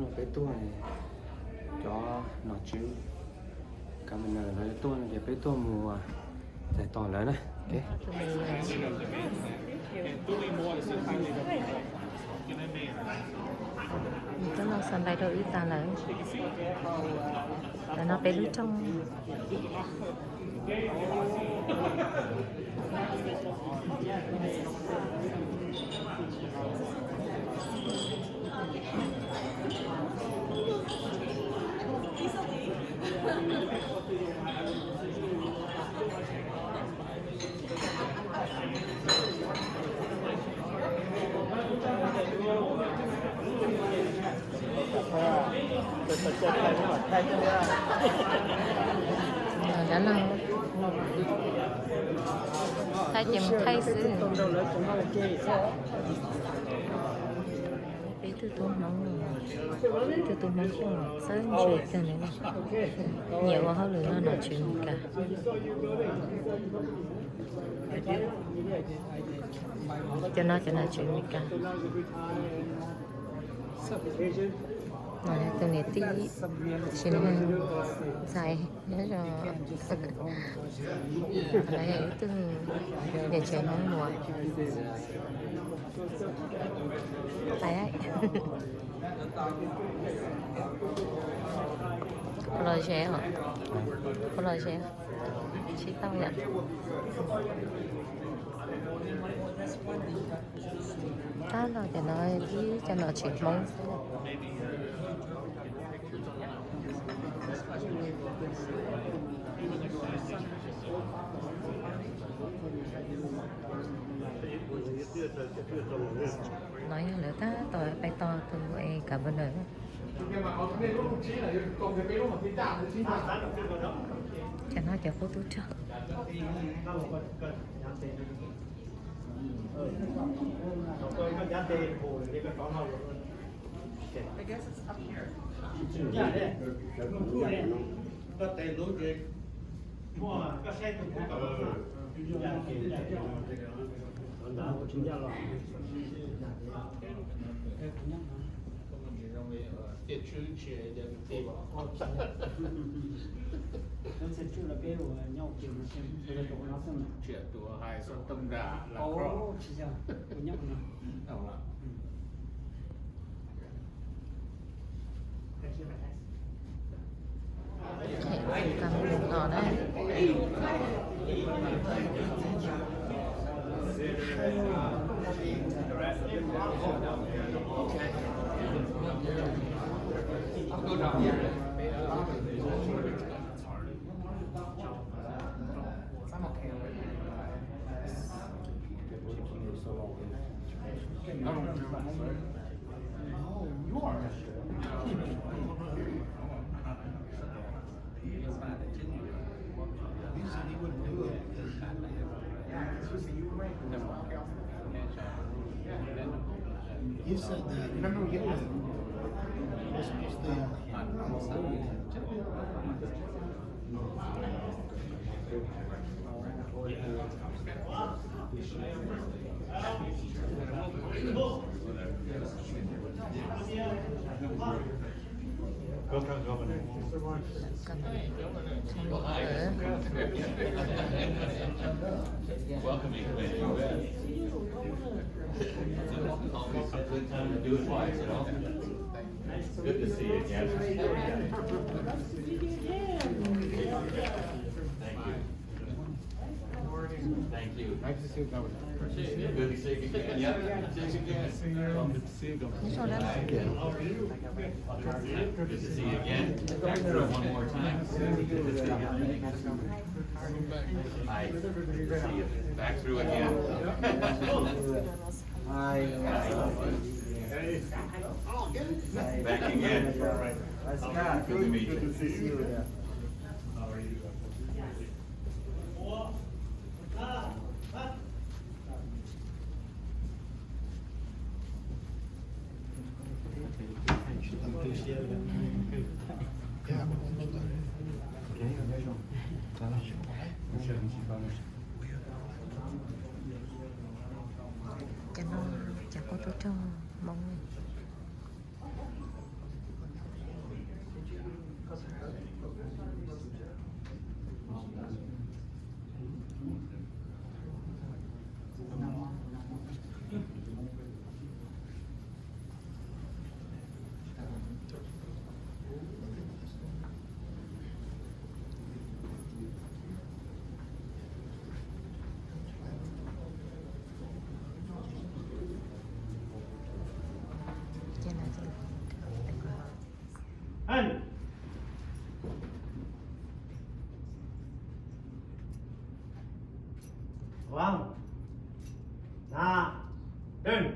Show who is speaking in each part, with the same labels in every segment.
Speaker 1: nó bé tua này cho nó chứ cảm ơn là lấy tua này bé tua mùa để toàn lớn này ok
Speaker 2: cho nó sân bay đâu ít ta lớn là nó bé lú trong đã lâu thay chìm thay xứ bé tư tốn mong tư tốn mong không sớm chuyện cho nên nhiều quá hơn nữa nó nói chuyện cả cho nó chuyện cả này từ này tí xin xài nhớ rồi này từ để chơi nó mùa tay ấy có lời xe hả có lời xe chỉ tao nhận ta là để nói tí cho nó chỉ mong nói là ta tỏi bay to từ cả bên nữa cho nó cho cô tú trước
Speaker 3: I guess it's up here. Có tên đối với mua có xe cũng có địa区学的地方，nó
Speaker 4: sẽ chưa là cái của nhau kiểu nó xem cái độ nó xem nào
Speaker 3: chuyện của hai son tâm đà là
Speaker 4: có
Speaker 3: có
Speaker 4: chỉ ra của nhau nào
Speaker 3: đâu là
Speaker 2: cầm ở đây
Speaker 5: You said that. Remember we get we're supposed
Speaker 1: Governor.
Speaker 3: welcoming committee. Always a good time to do it twice, you know? Good to see you again. Thank you.
Speaker 1: Nice to see you, Governor.
Speaker 3: Good to see you again. Yeah, see you again.
Speaker 1: Good to see you, Governor.
Speaker 3: Good to see you again. Back through one more time. Good to see you. Hi. Good to see you. Back through again.
Speaker 1: Hi.
Speaker 3: Back again. Good to meet you.
Speaker 1: Good to see you.
Speaker 3: How are you?
Speaker 2: cho nó chẳng có tôi cho mong
Speaker 4: Ăn. Vâng. Nà. Đừng.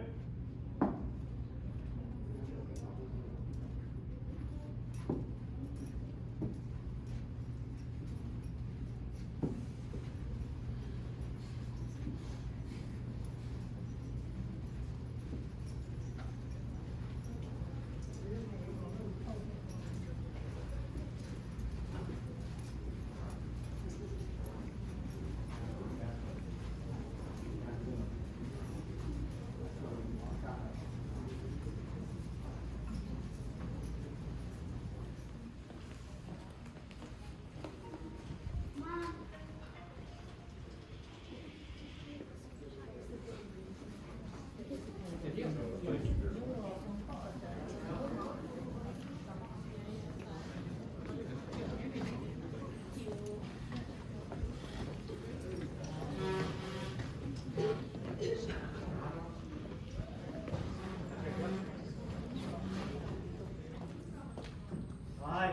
Speaker 4: Rồi.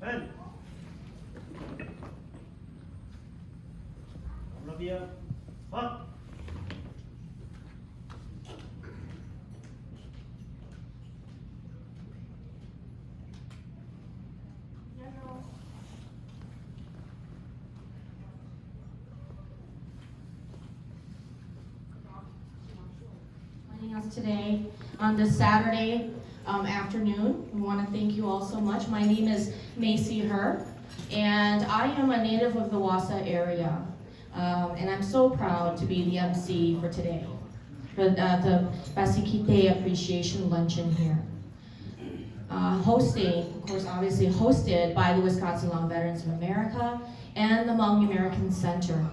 Speaker 4: Lên. Làm việc. Vâng.
Speaker 6: Joining us today on this Saturday afternoon. We want to thank you all so much. My name is Macy Her, and I am a native of the Wassa area. And I'm so proud to be the MC for today, for the Baci Appreciation Luncheon here. Hosting, of course, obviously hosted by the Wisconsin Long Veterans of America and the Hmong American Center.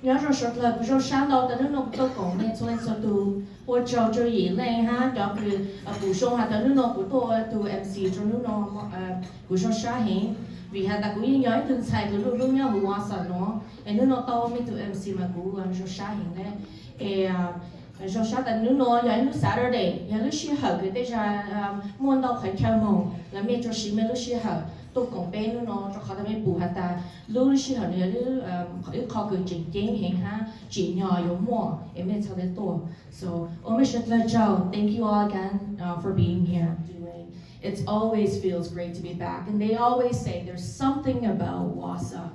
Speaker 6: Nhớ rồi sốt là rồi sáng đầu tới nó có công nghệ cho nên số tu hỗ trợ cho ý lên ha đóคือผู้ชมha tới nó của tôi tu MC cho nó của số sáng hình vì ha ta cũng nhớ từng sai cái lúc nhớ của sao nó nó tao mới tu MC mà của số sáng hình đấy số sáng tới nó nhớ nó Saturday nhớ lúc xí hở cái đấy ra muốn đâu phải theo mong là mấy cho xí mấy lúc xí hở tôi còn bé nó cho họ ta mới bù hạt ta lúc xí hở này lúc họ cứ chỉnh chỉnh hình ha chỉ nhỏ yếu mua em mới cho đến tôi so ôm rất là chào thank you all again for being here. It always feels great to be back, and they always say there's something about Wassa.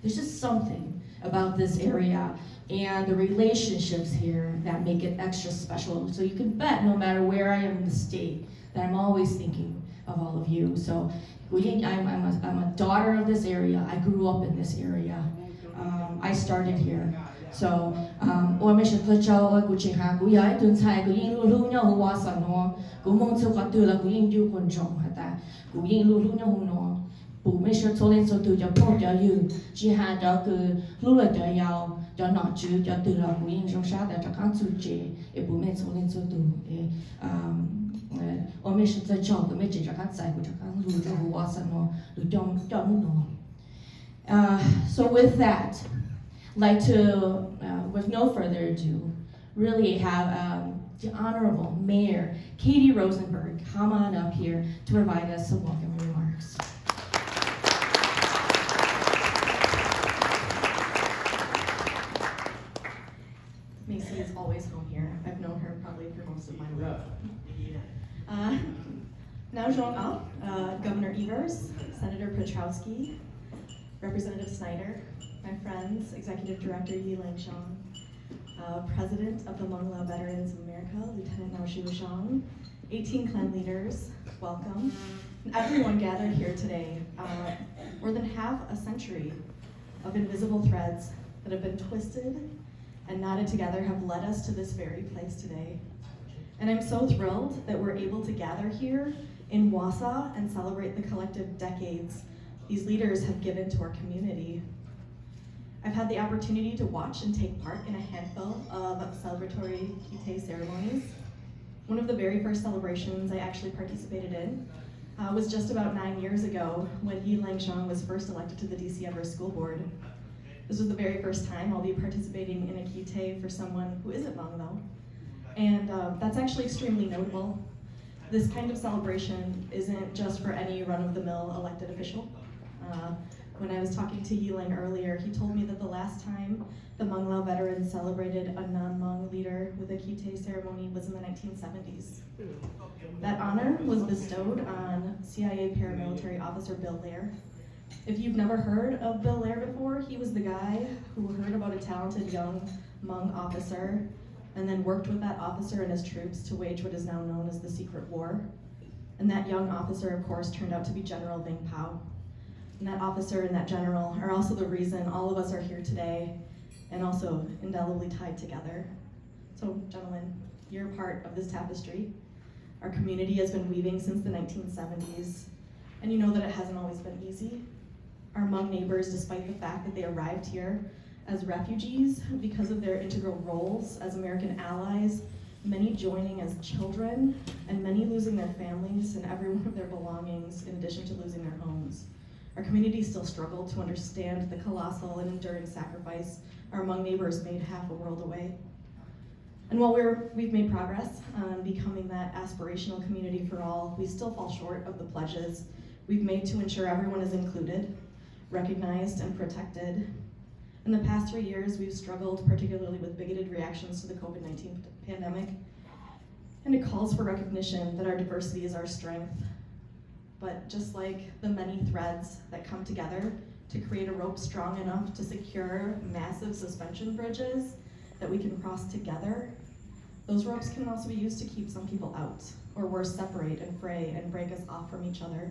Speaker 6: There's just something about this area and the relationships here that make it extra special. So you can bet no matter where I am in the state that I'm always thinking of all of you. So I'm a daughter of this area. I grew up in this area. I started here. So, ôm mấy sự cho cô chị hà cô giải tuần sai cô yên lưu nhau hồ hoa sẵn nó cô mong cho các tư là cô yên yêu quan trọng hả ta cô yên lưu nhau hồ nó bố mấy sự cho lên số từ cho phong cho yêu chị hà cho cứ lưu là cho giàu cho nọ chứ cho từ là cô yên trong sát để cho các chú chị để bố mấy cho lên số từ để ôm mấy sự cho cô mấy chị cho các giải của cho các lưu cho hồ hoa sẵn nó lưu cho nó so with that like to, with no further ado, really have the Honorable Mayor Katie Rosenberg come on up here to provide us some welcome remarks. Macy is always home here. I've known her probably for most of my life. Now showing up, Governor Evers, Senator Petrowski, Representative Snyder, my friends, Executive Director Yi Langshang, President of the Hmong Lao Veterans of America, Lieutenant Nao Shang, 18 clan leaders, welcome. And everyone gathered here today, more than half a century of invisible threads that have been twisted and knotted together have led us to this very place today. And I'm so thrilled that we're able to gather here in Wassa and celebrate the collective decades these leaders have given to our community. I've had the opportunity to watch and take part in a handful of celebratory kite ceremonies. One of the very first celebrations I actually participated in was just about 9 years ago when Yi Langshang was first elected to the DC Everest School Board. This was the very first time I'll be participating in a kite for someone who isn't Hmong though. And that's actually extremely notable.
Speaker 7: this kind of celebration isn't just for any run-of-the-mill elected official. When I was talking to Yiling earlier, he told me that the last time the Hmong Lao veterans celebrated a non-Hmong leader with a kite ceremony was in the 1970s. That honor was bestowed on CIA paramilitary officer Bill Lair. If you've never heard of Bill Lair before, he was the guy who heard about a talented young Hmong officer and then worked with that officer and his troops to wage what is now known as the Secret War. And that young officer, of course, turned out to be General Ving Pao. And that officer and that general are also the reason all of us are here today and also indelibly tied together. So, gentlemen, you're part of this tapestry. Our community has been weaving since the 1970s, and you know that it hasn't always been easy. Our Hmong neighbors, despite the fact that they arrived here as refugees because of their integral roles as American allies, many joining as children, and many losing their families and every one of their belongings in addition to losing their homes. Our community still struggled to understand the colossal and enduring sacrifice our Hmong neighbors made half a world away. And while we've made progress on becoming that aspirational community for all, we still fall short of the pledges we've made to ensure everyone is included, recognized, and protected. In the past 3 years, we've struggled particularly with bigoted reactions to the COVID-19 pandemic, and it calls for recognition that our diversity is our strength. But just like the many threads that come together to create a rope strong enough to secure massive suspension bridges that we can cross together, those ropes can also be used to keep some people out, or worse, separate and fray and break us off from each other.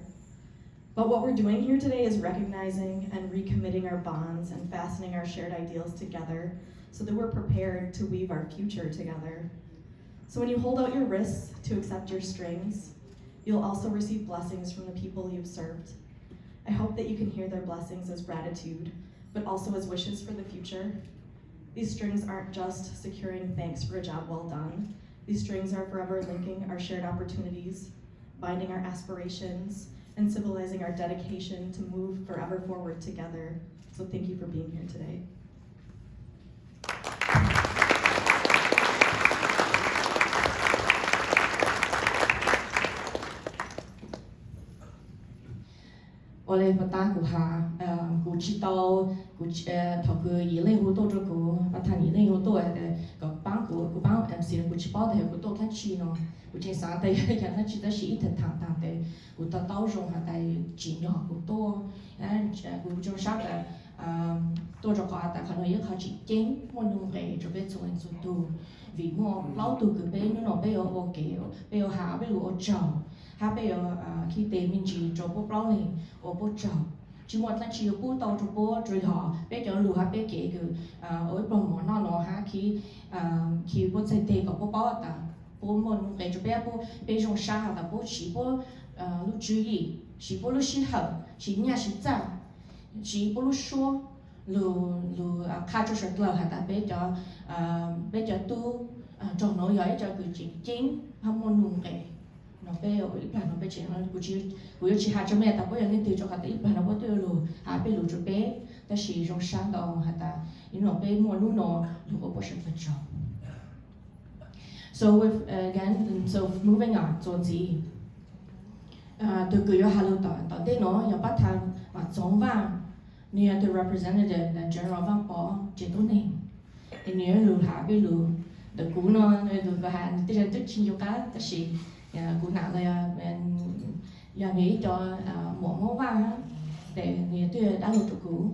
Speaker 7: But what we're doing here today is recognizing and recommitting our bonds and fastening our shared ideals together so that we're prepared to weave our future together. So when you hold out your wrists to accept your strings, you'll also receive blessings from the people you've served. I hope that you can hear their blessings as gratitude, but also as wishes for the future. These strings aren't just securing thanks for a job well done. These strings are forever linking our shared opportunities, binding our aspirations, and symbolizing our dedication to move forever forward together. So thank you for being here today.
Speaker 6: Oleh peta kuha kucitau thọ ku yile hu to ku patan yile hu to ko bang ku bang MC ku chipao de ku to kan chi no ku chen sa de ya na chi da shi ta ta de ku ta tao rong ha dai chi nhỏ ku to ku jo sha de to jo ka ta kan ye kha chi ken mo nu ge jo be zo en zo tu vì mo lao tu ku be no be o o ke be o ha be lu o chao ha bây giờ khi tìm mình chỉ cho bố bao này ở bố chồng chỉ một lần chỉ bố tàu cho bố rồi họ bây giờ lùi ha bây kể cứ ở bên món nó ha khi bố xây tiền của bố bao ta bố muốn cái cho bố trong xã ta bố chỉ bố lúc chú ý chỉ bố lúc xin học chỉ nhà chỉ trả chỉ bố lúc số lù khai cho sự lời ha ta bây giờ tu trong nó giỏi cho cứ chỉ chính không muốn nung cái nó bây giờ ít nó bây giờ nó cũng chỉ hai trăm mét ta bây giờ nên từ cho cả ít nó bây giờ lù hai bây lù cho bé ta chỉ trong sáng đó hay ta nó bây mua lù nó lù có bao nhiêu phần trăm. So with again, so moving on, so gì từ cứ yo halu ta đây nó yo bắt thằng và giống vàng như the representative the general vang bỏ chế độ này thì nếu lù hai bây lù the cú nó được vào hàng tới trên chín chỗ cá ta chỉ cú nào là giờ nghĩ cho một món vàng để người tôi đã lột cú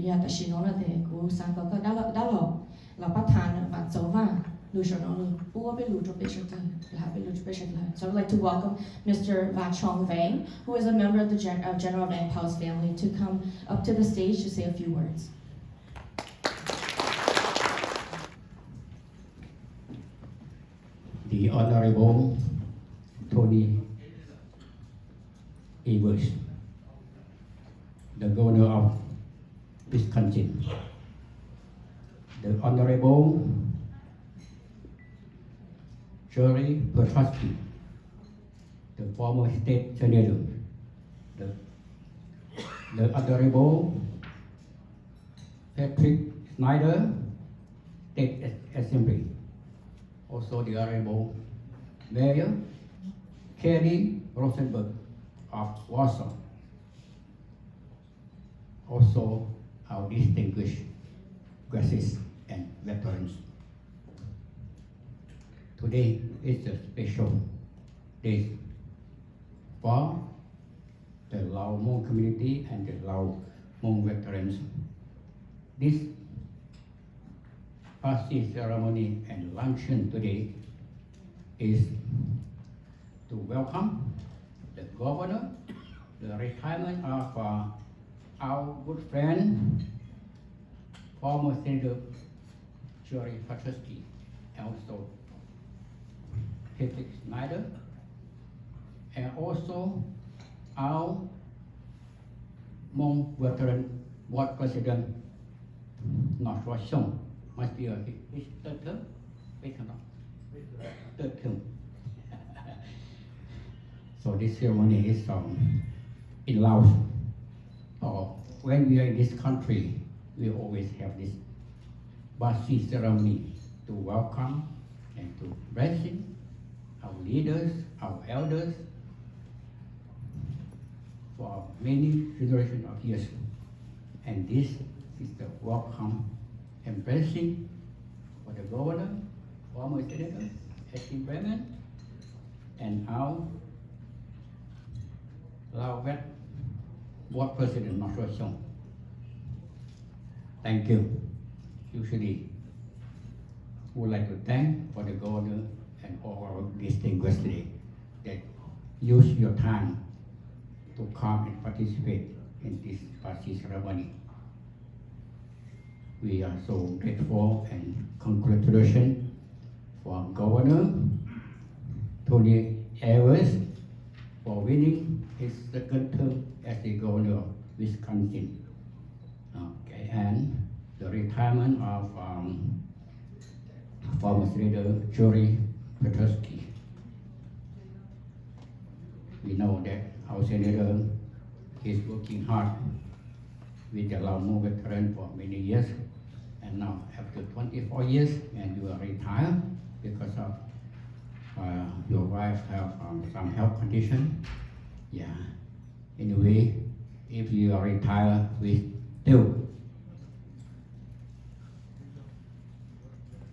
Speaker 6: giờ ta chỉ nói là để cú sang có đã lột là bắt thằng và dấu vàng lùi cho nó lùi bố biết lùi cho biết cho ta là biết lùi cho biết cho ta. So I'd like to welcome Mr. Vachong Vang, who is a member of the General Vang Pao's family, to come up to the stage to say a few words.
Speaker 8: The Honorable Tony Evers, the Governor of Wisconsin, the Honorable Jerry Petrosky, the former State Senator, the Honorable Patrick Snyder, State Assembly, also the Honorable Mayor Kelly Rosenberg of Warsaw. Also our distinguished guests and veterans. Today is a special day for the Lao Hmong community and the Lao Hmong veterans. This Baci ceremony and luncheon today is to welcome the governor, the retirement of our good friend, former Senator Jerry Patrusky, also Patrick Snyder, and also our Hmong veteran board president, not Russian, must be his third term, third term. So this ceremony is in Laos. When we are in this country, we always have this Baci ceremony to welcome and to blessing our leaders, our elders, for many generations of years. And this is the welcome and blessing for the governor, former senator, acting president, and our Lao Vet board president, not Russian. Thank you. Usually, we would like to thank for the governor and all our distinguished today that use your time to come and participate in this Baci ceremony. We are so grateful and congratulations for Governor Tony Evers for winning his second term as the governor of Wisconsin. Okay, and the retirement of former Senator Jerry Patrusky. We know that our senator is working hard with the Lao Hmong veteran for many years, and now after 24 years, and you are retired because of your wife have some health condition. Yeah. Anyway, if you are retired, we still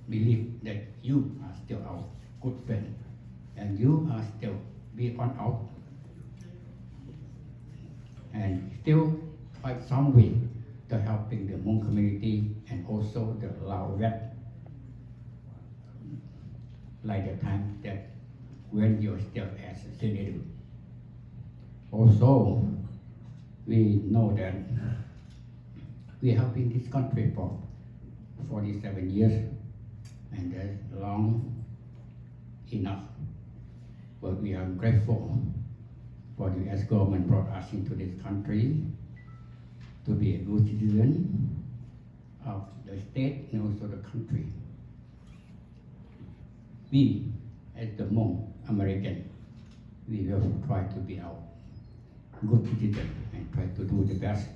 Speaker 8: believe that you are still our good friend, and you are still be on out and still find some way to helping the Hmong community and also the Lao Vet, like the time that when you're still as a senator. Also, we know that we have been in this country for 47 years, and that's long enough. But we are grateful for the U.S. government brought us into this country to be a good citizen of the state and also the country. We, as the Hmong American, we will try to be our good citizen and try to do the best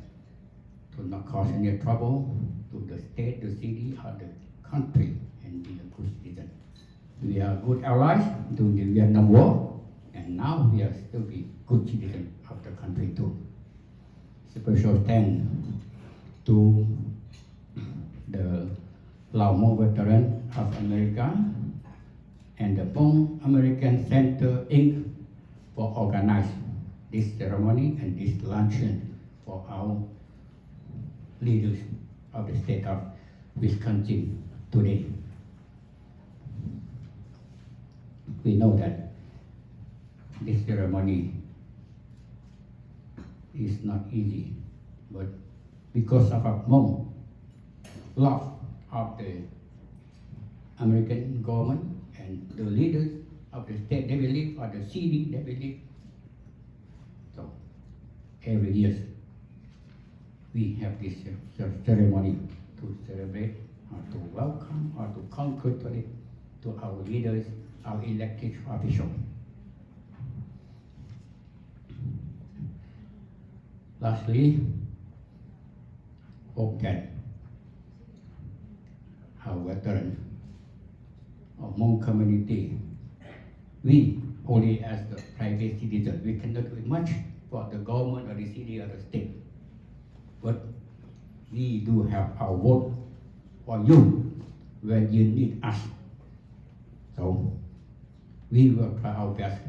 Speaker 8: to not cause any trouble to the state, the city, or the country, and be a good citizen. We are good allies during the Vietnam War, and now we are still be good citizens of the country too. Special thanks to the Lao Hmong veteran of America and the Hmong American Center Inc. for organizing this ceremony and this luncheon for our leaders of the state of Wisconsin today. We know that this ceremony is not easy, but because of our Hmong love of the American government and the leaders of the state they believe, or the city they believe. So every year we have this ceremony to celebrate or to welcome or to congratulate to our leaders, our elected officials. Lastly, hope that our veterans of Hmong community, we only as the private citizen. We cannot do much for the government or the city or the state. But we do have our vote for you when you need us. So we will try our best.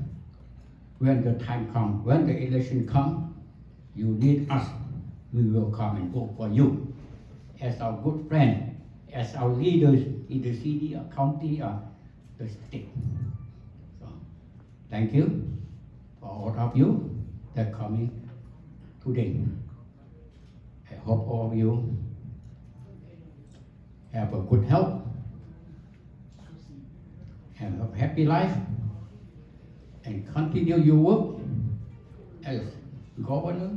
Speaker 8: When the time comes, when the election comes, you need us, we will come and vote for you as our good friend, as our leaders in the city or county or the state. So, thank you for all of you that coming today. I hope all of you have a good health, have a happy life, and continue your work as governor,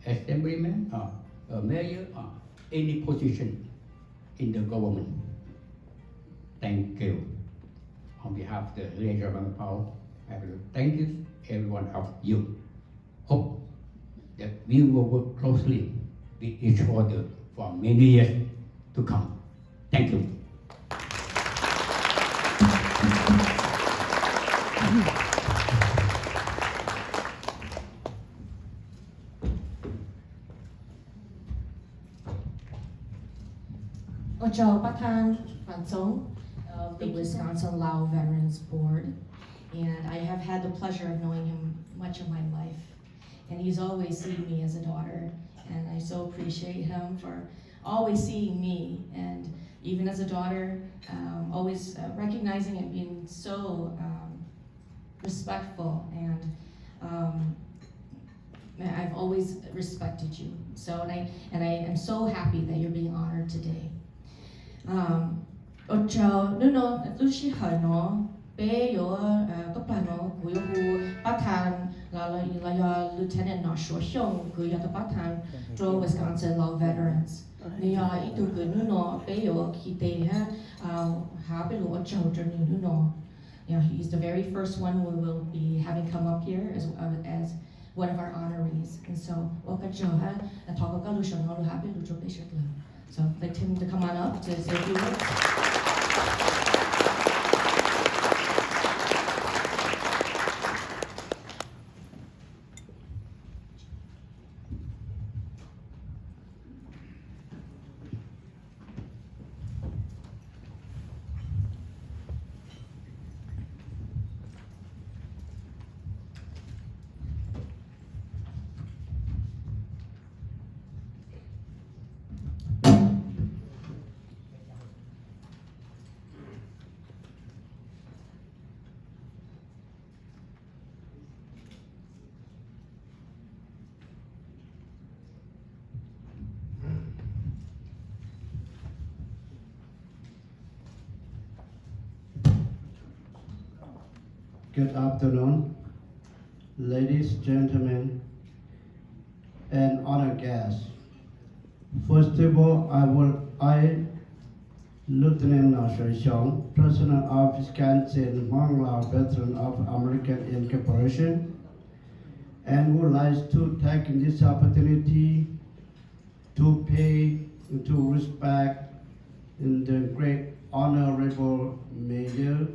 Speaker 8: assemblyman, or a mayor, or any position in the government. Thank you. On behalf of the regional power, I will thank you, every one of you. Hope that we will work closely with each other for many years to come. Thank you.
Speaker 6: Of the Wisconsin Lao Veterans Board, and I have had the pleasure of knowing him much of my life, and he's always seen me as a daughter, and I so appreciate him for always seeing me, and even as a daughter, always recognizing and being so respectful, and I've always respected you. So, and I am so happy that you're being honored today. Ocho nuno lushi hano be yo kapano kuyo patan la ya Lieutenant na sho xiong kuyo ta patan dro Wisconsin Lao Veterans. Ni ya itu nuno be yo kite ha be lo ocho nuno. You know, he's the very first one we will be having come up here as one of our honorees. And so, so I'd like him to come on up to say a few words.
Speaker 9: Good afternoon, ladies, gentlemen, and honored guests. First of all, I, Lieutenant Nasher Xiong, President of Wisconsin Hmong Lao Veteran of American Incorporation, and would like to take this opportunity to pay to respect in the great honorable Mayor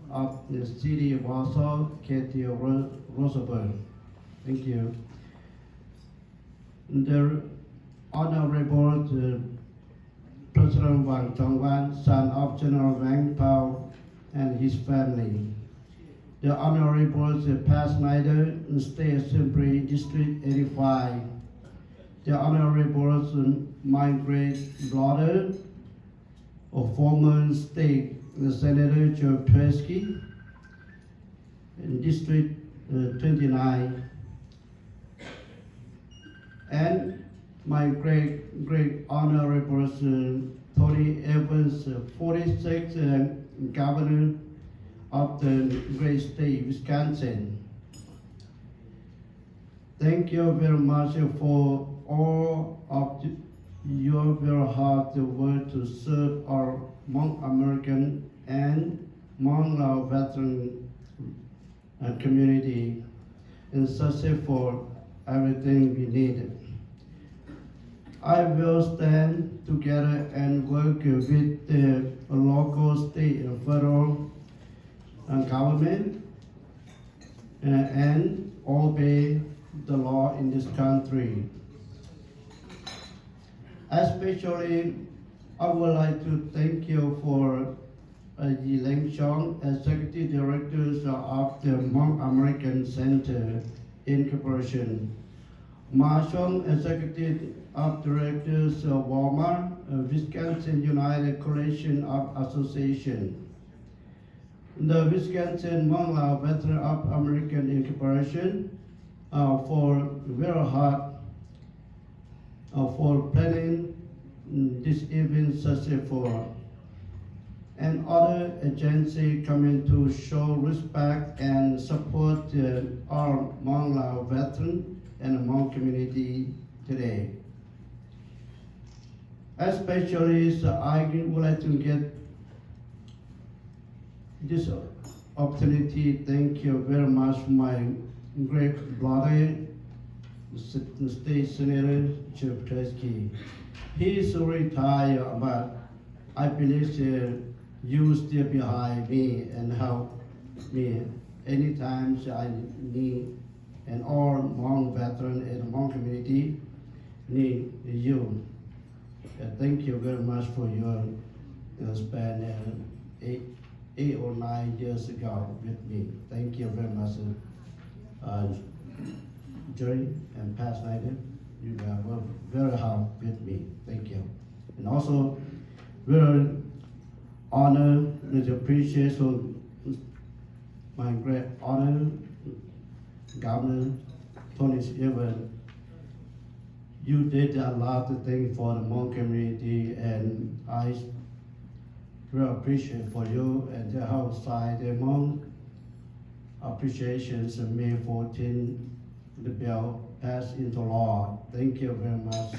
Speaker 9: of the city of Warsaw, Katie Rosenberg. Thank you. The Honorable President Wang Chongwan, son of General Wang Pao and his family. The Honorable Pat Snyder, State Assembly District 85. The Honorable my great brother, a former state Senator Joe Tversky, in District 29, and my great honorable Tony Evans, 46th Governor of the great state Wisconsin. Thank you very much for all of your very hard work to serve our Hmong American and Hmong Lao veteran community and success for everything we need. I will stand together and work with the local, state, and federal government and obey the law in this country. Especially, I would like to thank you for Yiling Chong, Executive Director of the Hmong American Center Incorporation. Ma Chong, Executive of Directors of Walmart, Wisconsin United Coalition of Association. The Wisconsin Hmong Lao Veteran of American Incorporation for very hard for planning this event successful, and other agencies coming to show respect and support our Hmong Lao veteran and Hmong community today. Especially, I would like to get this opportunity. Thank you very much, my great brother, State Senator Chip Tresky. He is retired, but I believe you still behind me and help me anytime I need, and all Hmong veteran and Hmong community need you. Thank you very much for your spend 8 or 9 years ago with me. Thank you very much, Jerry and past night. You were very hard with me. Thank you. And also, very honored and appreciation my great honor, Governor Tony Evans. You did a lot of things for the Hmong community, and I really appreciate for you and the whole side. The Hmong appreciations of May 14, the bill passed into law. Thank you very much,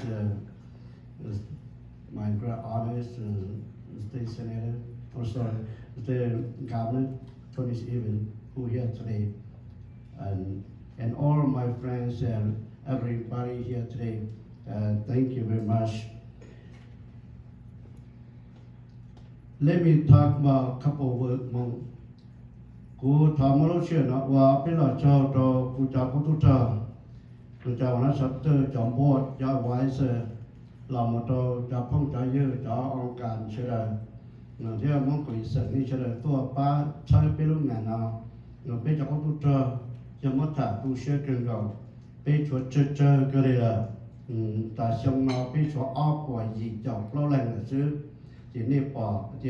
Speaker 9: my great honors, State Senator, the Governor Tony Evans, who here today, and all my friends and everybody here today. Thank you very much. Let me talk about a couple of words more. Ku thamalo chena wa pila chao to ku cha ku tu cha. Ku cha na sat te chom bo cha wai se la mo to cha phong cha ye cha ong kan che la. Na dia mo ku se ni che la to pa cha pe lu nga na. No pe cha ku tu cha cha mo ta tu she ken go. Pe chuo che che ke le la. Ta xiong na pe chuo a po yi chao lo lang le chứ. Chỉ nè bỏ thì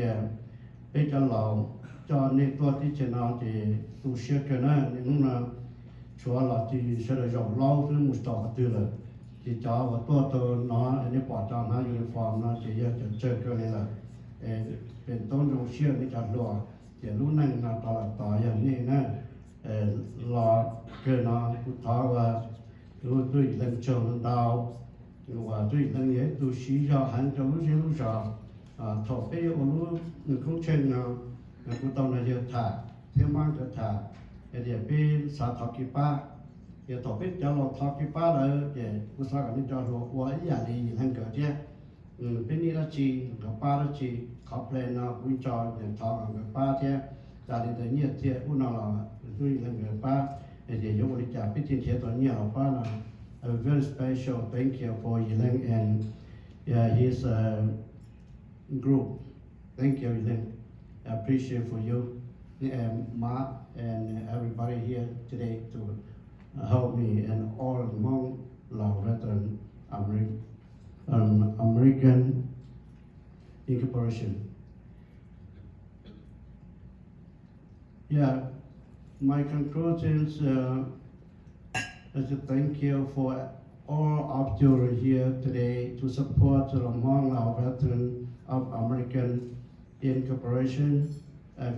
Speaker 9: bây giờ lão cho nên tôi thì chỉ nào thì tu sửa cái này nên là chúa là thì sẽ là dòng lâu với một trò từ là thì cho và tôi nó nên bỏ cho nó uniform nó chỉ giờ chơi cái này làเป็นต้นดงเชื่อในจัดรออย่ารู้นั่งนะต่ออย่างนี้นะรอเกินนอนพุทธาว่ารู้ด้วยเรื่องเชิงดาวว่าด้วยเรื่องนี้ดูชี้ยาหันจะรู้ชี้รู้จาthọ bây giờ luôn người không chen nào người cũng tao là giờ thả thêm mang giờ thả để bây xã thọ kịp ba giờ thọ bây giờ lo thọ kịp ba là để cũng sao cả nên cho rồi qua ý là đi thành cỡ chứ bên này là chi gặp ba là chi học lên nào cũng cho để thọ gặp ba chứ gia đình tự nhiên thì cũng nào là tôi là người ba để dùng để trả biết tiền chế toàn nhiều ba là very special. Thank you for Yiling and his group. Thank you, Yiling. I appreciate for you and Mark and everybody here today to help me and all Hmong Lao veteran American Incorporation. Yeah, my conclusions is to thank you for all of you here today to support the Hmong Lao veteran of American Incorporation.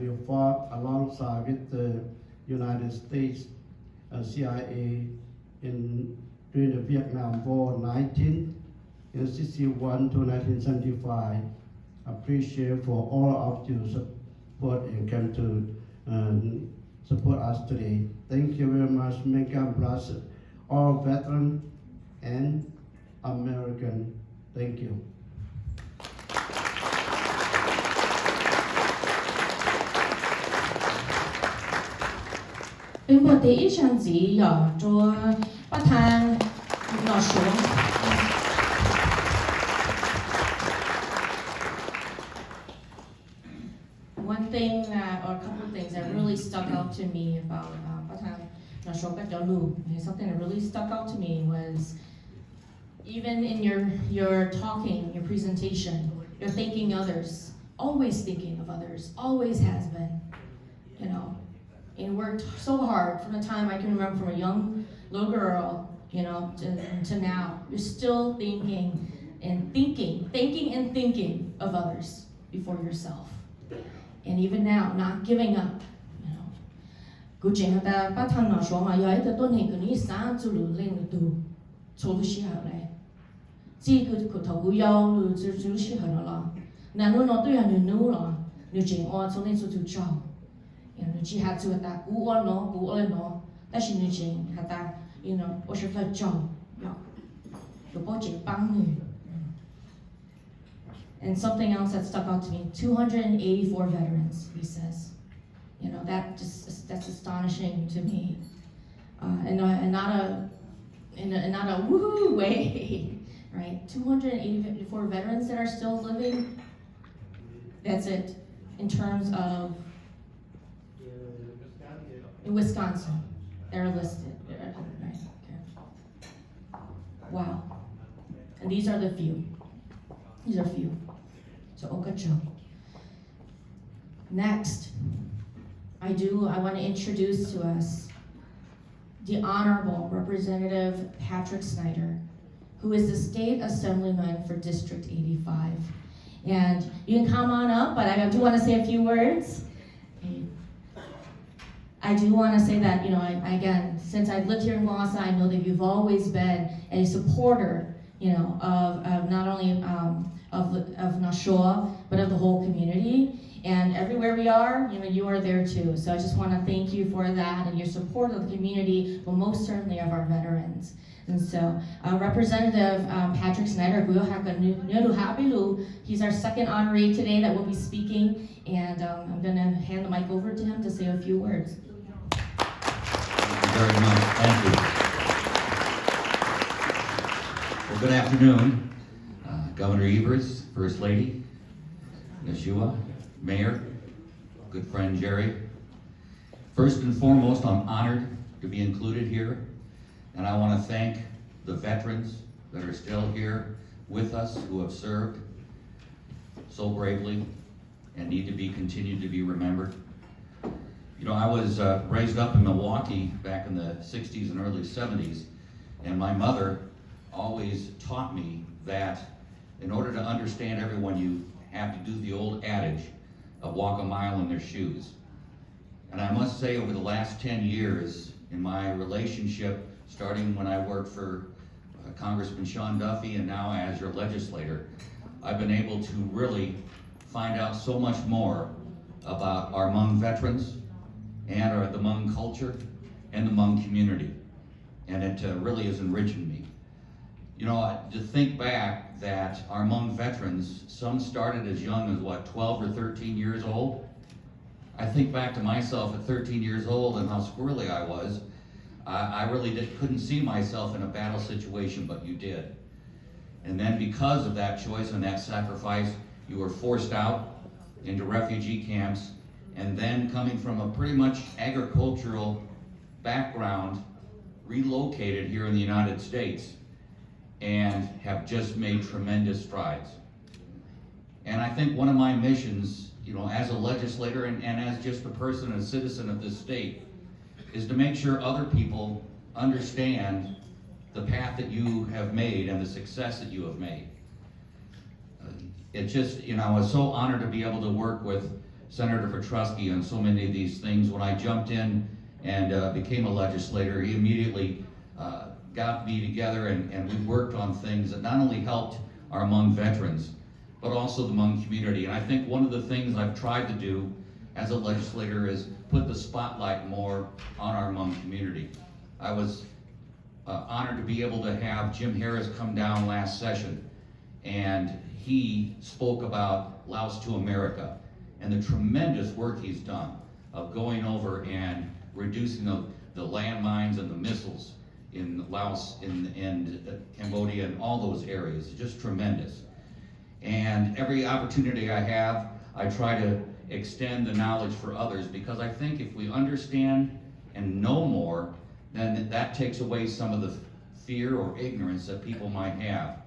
Speaker 9: We fought alongside with the United States CIA during the Vietnam War 1961 to 1975. Appreciate for all of you support and come to support us today. Thank you very much. May God bless all veterans and American. Thank you.
Speaker 6: 并不第一项子要做不谈那说。One thing that, or a couple of things that really stuck out to me about something that really stuck out to me was even in your talking, your presentation, you're thanking others, always thinking of others, always has been, you know. And worked so hard from the time I can remember, from a young little girl, you know, to now. You're still thinking and thinking of others before yourself. And even now, not giving up, you know. Kucing ba thang na so ma ya ita ton he kuni sa zu lu ling du cho lu shi ha lai. Ji ku thau gu yao lu zu shi ha la. Na nu no tu ya nu la. Nu jing o cho ne zu tu chao. You know, ji ha zu ta gu o no, ta shi nu jing ha ta, you know, o shi fa chao. Ya. Yo bo jing bang nu. And something else that stuck out to me, 284 veterans, he says. You know, that's astonishing to me. And not a woohoo way, right? 284 veterans that are still living. That's it, in terms of, in Wisconsin, they're listed, right, okay. Wow, and these are few. So Okacho. Next, I want to introduce to us the Honorable Representative Patrick Snyder, who is the State Assemblyman for District 85. And you can come on up, but I do want to say a few words. I do want to say that, you know, again, since I've lived here in Wausau, I know that you've always been a supporter, you know, of not only of Nashua, but of the whole community. And everywhere we are, you know, you are there too. So I just want to thank you for that and your support of the community, but most certainly of our veterans. And so Representative Patrick Snyder, he's our second honoree today that will be speaking, and I'm going to hand the mic over to him to say a few words.
Speaker 3: Thank you very much. Thank you. Well, good afternoon. Governor Evers, First Lady, Nashua, Mayor, good friend Jerry. First and foremost, I'm honored to be included here, and I want to thank the veterans that are still here with us, who have served so bravely and need to be continued to be remembered. You know, I was raised up in Milwaukee back in the 60s and early 70s, and my mother always taught me that in order to understand everyone, you have to do the old adage of walk a mile in their shoes. And I must say, over the last 10 years, in my relationship, starting when I worked for Congressman Sean Duffy and now as your legislator, I've been able to really find out so much more about our Hmong veterans and the Hmong culture and the Hmong community. And it really is enriching me. You know, to think back that our Hmong veterans, some started as young as 12 or 13 years old. I think back to myself at 13 years old and how squirrely I was. I really couldn't see myself in a battle situation, but you did. And then because of that choice and that sacrifice, you were forced out into refugee camps, and then coming from a pretty much agricultural background, relocated here in the United States, and have just made tremendous strides. And I think one of my missions, you know, as a legislator and as just a person and a citizen of this state, is to make sure other people understand the path that you have made and the success that you have made. It just, you know, I was so honored to be able to work with Senator Petrusky on so many of these things. When I jumped in and became a legislator, he immediately got me together and we worked on things that not only helped our Hmong veterans, but also the Hmong community. And I think one of the things I've tried to do as a legislator is put the spotlight more on our Hmong community. I was honored to be able to have Jim Harris come down last session, and he spoke about Laos to America and the tremendous work he's done of going over and reducing the landmines and the missiles in Laos and Cambodia and all those areas. It's just tremendous. And every opportunity I have, I try to extend the knowledge for others, because I think if we understand and know more, then that takes away some of the fear or ignorance that people might have.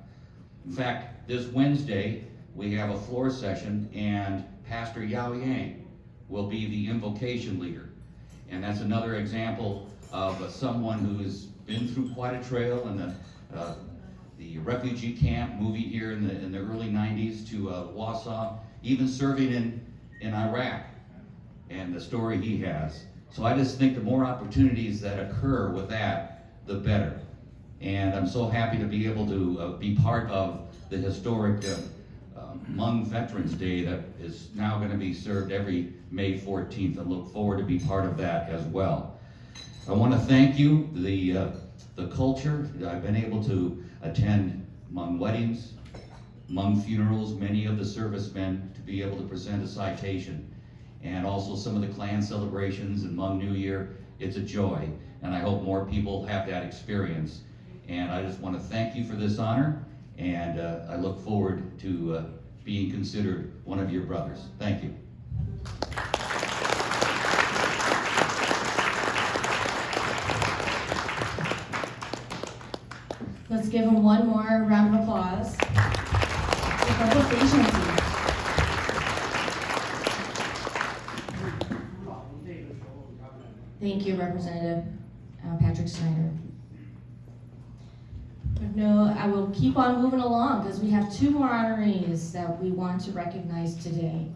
Speaker 3: In fact, this Wednesday, we have a floor session, and Pastor Yao Yang will be the invocation leader. And that's another example of someone who has been through quite a trail in the refugee camp, moving here in the early 90s to Warsaw, even serving in Iraq, and the story he has. So I just think the more opportunities that occur with that, the better. And I'm so happy to be able to be part of the historic Hmong Veterans Day that is now going to be served every May 14th. I look forward to be part of that as well. I want to thank you, the culture. I've been able to attend Hmong weddings, Hmong funerals, many of the servicemen, to be able to present a citation, and also some of the clan celebrations and Hmong New Year. It's a joy, and I hope more people have that experience. And I just want to thank you for this honor, and I look forward to being considered one of your brothers. Thank you.
Speaker 6: Let's give him one more round of applause. Thank you, Representative Patrick Snyder. No, I will keep on moving along, because we have two more honorees that we want to recognize today.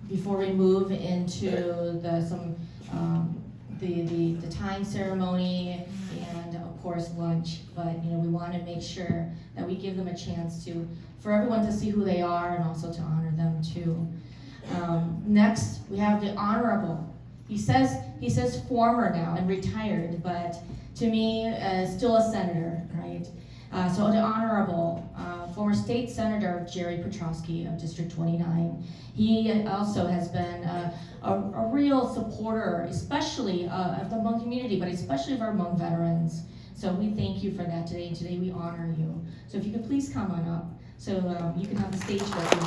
Speaker 6: Before we move into the tying ceremony and of course lunch, but we want to make sure that we give them a chance for everyone to see who they are and also to honor them too. Next, we have the Honorable. He says former now and retired, but to me, still a senator, right? So the Honorable, former State Senator Jerry Petrosky of District 29. He also has been a real supporter, especially of the Hmong community, but especially of our Hmong veterans. So we thank you for that today, and today we honor you. So if you could please come on up, so you can have the stage ready.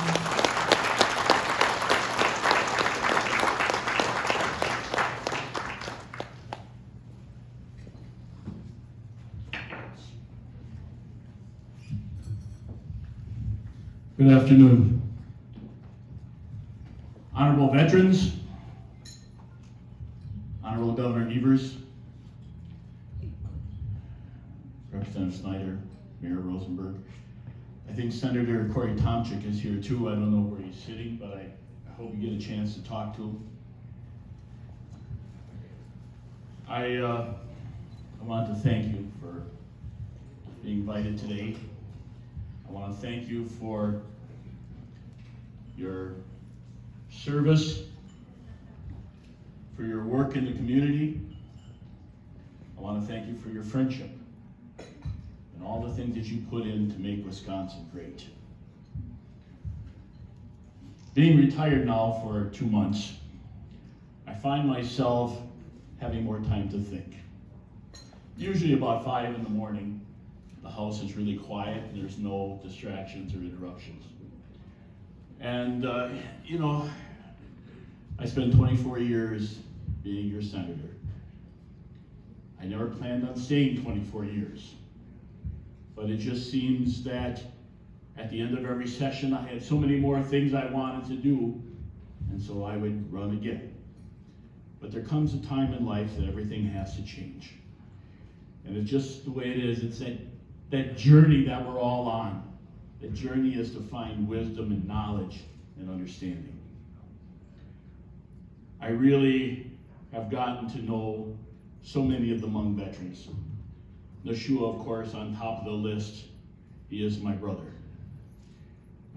Speaker 10: Good afternoon. Honorable veterans, Honorable Governor Evers, Representative Snyder, Mayor Rosenberg. I think Senator Corey Tomczyk is here too. I don't know where he's sitting, but I hope you get a chance to talk to him. I want to thank you for being invited today. I want to thank you for your service, for your work in the community. I want to thank you for your friendship and all the things that you put in to make Wisconsin great. Being retired now for 2 months, I find myself having more time to think. Usually about 5 in the morning, the house is really quiet and there's no distractions or interruptions. And I spent 24 years being your senator. I never planned on staying 24 years, but it just seems that at the end of every session I had so many more things I wanted to do, and so I would run again. But there comes a time in life that everything has to change. And it's just the way it is. It's that journey that we're all on. The journey is to find wisdom and knowledge and understanding. I really have gotten to know so many of the Hmong veterans. Nashua, of course, on top of the list. He is my brother.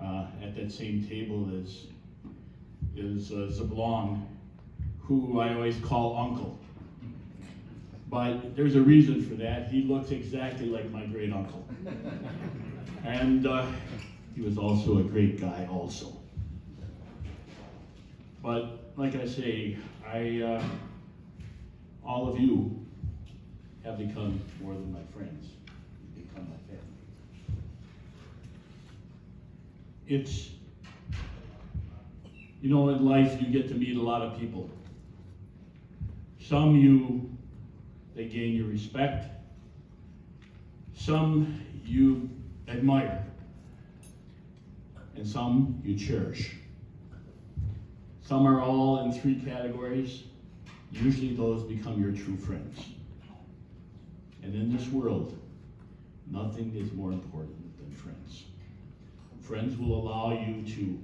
Speaker 10: At that same table is Zablong, who I always call Uncle. But there's a reason for that. He looks exactly like my great uncle. And he was also a great guy also. But like I say, I all of you have become more than my friends. You've become my family. It's, you know, in life you get to meet a lot of people. Some they gain your respect. Some you admire. And some you cherish. Some are all in 3 categories. Usually those become your true friends. And in this world, nothing is more important than friends. Friends will allow you to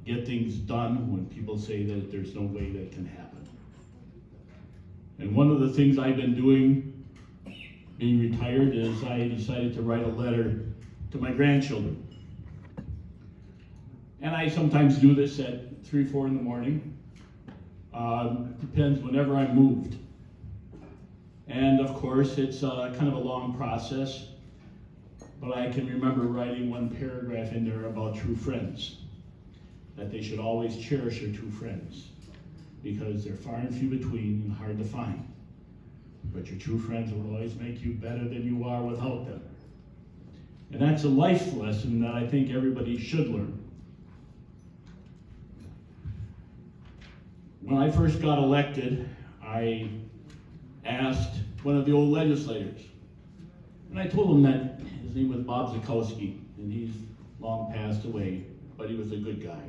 Speaker 10: get things done when people say that there's no way that it can happen. And one of the things I've been doing, being retired, is I decided to write a letter to my grandchildren. And I sometimes do this at 3, 4 in the morning. Depends whenever I'm moved. And of course, it's kind of a long process, but I can remember writing one paragraph in there about true friends, that they should always cherish their true friends, because they're far and few between and hard to find. But your true friends will always make you better than you are without them. And that's a life lesson that I think everybody should learn. When I first got elected, I asked one of the old legislators, and I told him that his name was Bob Zukowski, and he's long passed away, but he was a good guy.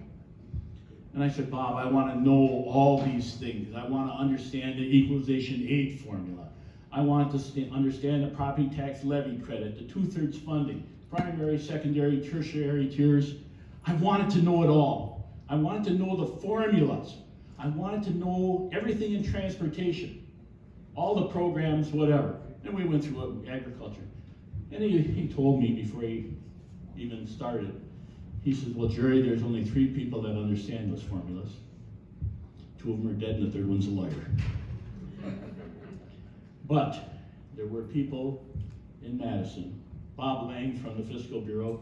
Speaker 10: And I said, Bob, I want to know all these things. I want to understand the equalization aid formula. I want to understand the property tax levy credit, the 2/3 funding, primary, secondary, tertiary tiers. I wanted to know it all. I wanted to know the formulas. I wanted to know everything in transportation, all the programs, whatever. And we went through agriculture. And he told me before he even started, he says, well, Jerry, there's only 3 people that understand those formulas. 2 of them are dead and the 3rd one's a lawyer. But there were people in Madison, Bob Lang from the Fiscal Bureau,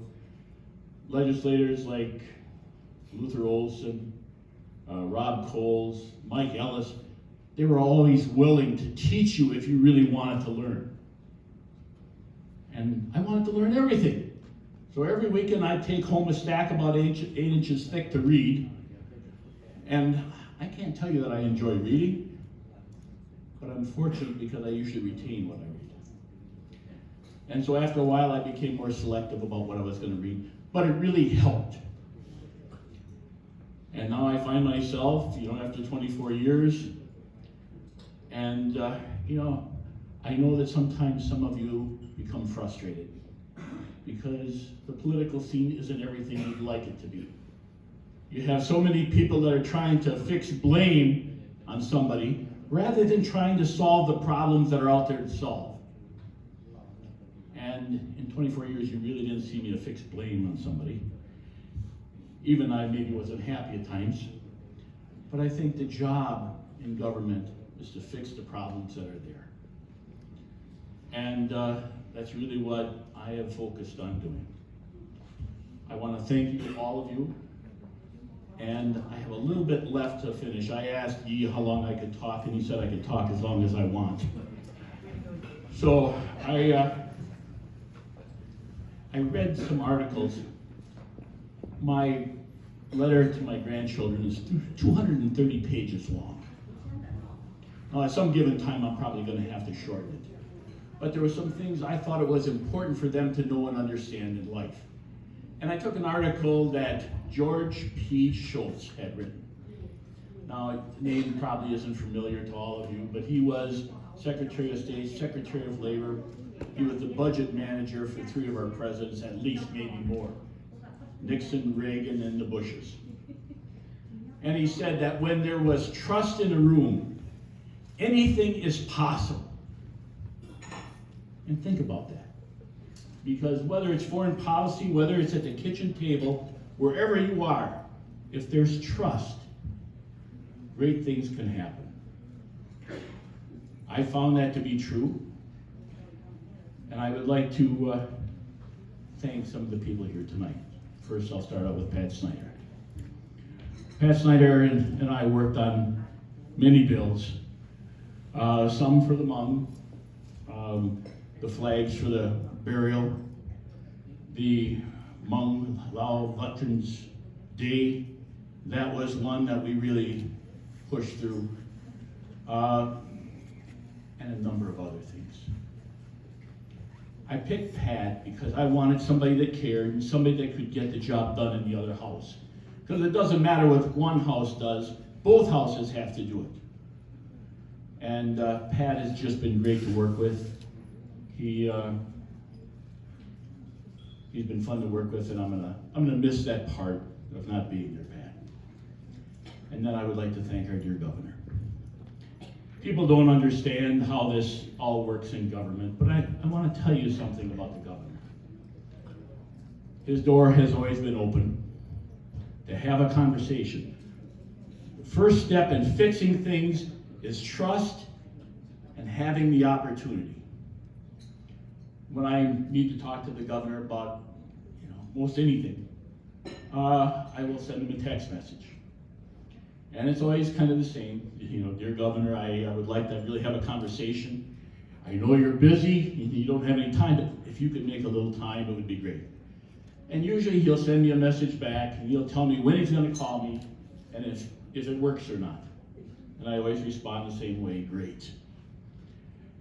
Speaker 10: legislators like Luther Olson, Rob Coles, Mike Ellis. They were always willing to teach you if you really wanted to learn. And I wanted to learn everything. So every weekend I'd take home a stack about 8 inches thick to read. And I can't tell you that I enjoy reading, but I'm fortunate because I usually retain what I read. And so after a while I became more selective about what I was going to read, but it really helped. And now I find myself, after 24 years, and I know that sometimes some of you become frustrated because the political scene isn't everything you'd like it to be. You have so many people that are trying to fix blame on somebody rather than trying to solve the problems that are out there to solve. And in 24 years, you really didn't see me to fix blame on somebody. Even I maybe wasn't happy at times. But I think the job in government is to fix the problems that are there. And that's really what I have focused on doing. I want to thank you, all of you. And I have a little bit left to finish. I asked Yi how long I could talk, and he said I could talk as long as I want. So I read some articles. My letter to my grandchildren is 230 pages long. Now, at some given time, I'm probably going to have to shorten it. But there were some things I thought it was important for them to know and understand in life. And I took an article that George P. Schultz had written. Now, the name probably isn't familiar to all of you, but he was Secretary of State, Secretary of Labor. He was the budget manager for 3 of our presidents, at least, maybe more. Nixon, Reagan, and the Bushes. And he said that when there was trust in a room, anything is possible. And think about that. Because whether it's foreign policy, whether it's at the kitchen table, wherever you are, if there's trust, great things can happen. I found that to be true. And I would like to thank some of the people here tonight. First, I'll start out with Pat Snyder. Pat Snyder and I worked on many bills. some for the Hmong, the flags for the burial, the Hmong Lao Veterans Day. That was one that we really pushed through, and a number of other things. I picked Pat because I wanted somebody that cared and somebody that could get the job done in the other house. Because it doesn't matter what one house does, both houses have to do it. And Pat has just been great to work with. He's been fun to work with, and I'm gonna miss that part of not being there, Pat. And then I would like to thank our dear governor. People don't understand how this all works in government, but I want to tell you something about the governor. His door has always been open to have a conversation. The first step in fixing things is trust and having the opportunity. When I need to talk to the governor about, most anything, I will send him a text message. And it's always kind of the same. Dear Governor, I would like to really have a conversation. I know you're busy and you don't have any time, but if you could make a little time, it would be great. And usually he'll send me a message back and he'll tell me when he's going to call me and if it works or not. And I always respond the same way, great.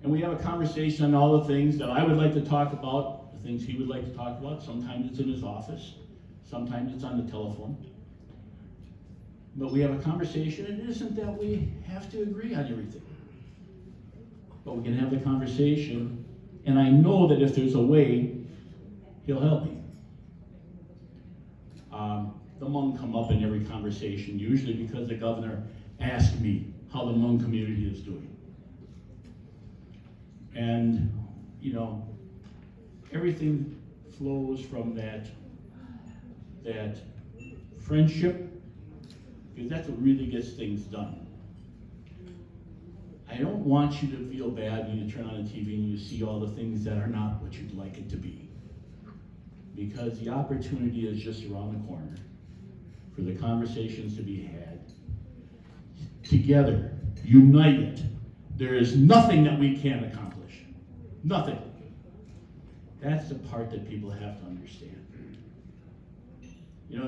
Speaker 10: And we have a conversation on all the things that I would like to talk about, the things he would like to talk about. Sometimes it's in his office, sometimes it's on the telephone. But we have a conversation, and it isn't that we have to agree on everything. But we can have the conversation, and I know that if there's a way, he'll help me. The Hmong come up in every conversation, usually because the governor asked me how the Hmong community is doing. And, everything flows from that friendship, because that's what really gets things done. I don't want you to feel bad when you turn on the TV and you see all the things that are not what you'd like it to be. Because the opportunity is just around the corner for the conversations to be had. Together, united, there is nothing that we can't accomplish. Nothing. That's the part that people have to understand.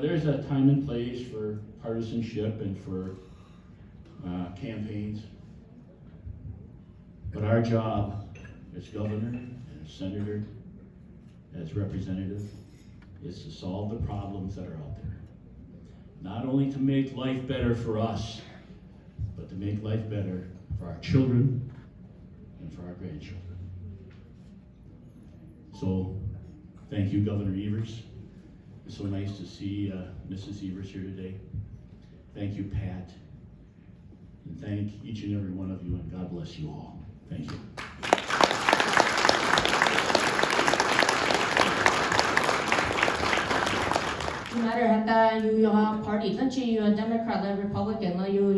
Speaker 10: There's a time and place for partisanship and for campaigns. But our job as governor, as senator, as representative, is to solve the problems that are out there. Not only to make life better for us, but to make life better for our children and for our grandchildren. So, thank you, Governor Evers. It's so nice to see Mrs. Evers here today. Thank you, Pat. And thank each and every one of you, and God bless you all. Thank you.
Speaker 6: No matter how you party, that you are Democrat or Republican, or you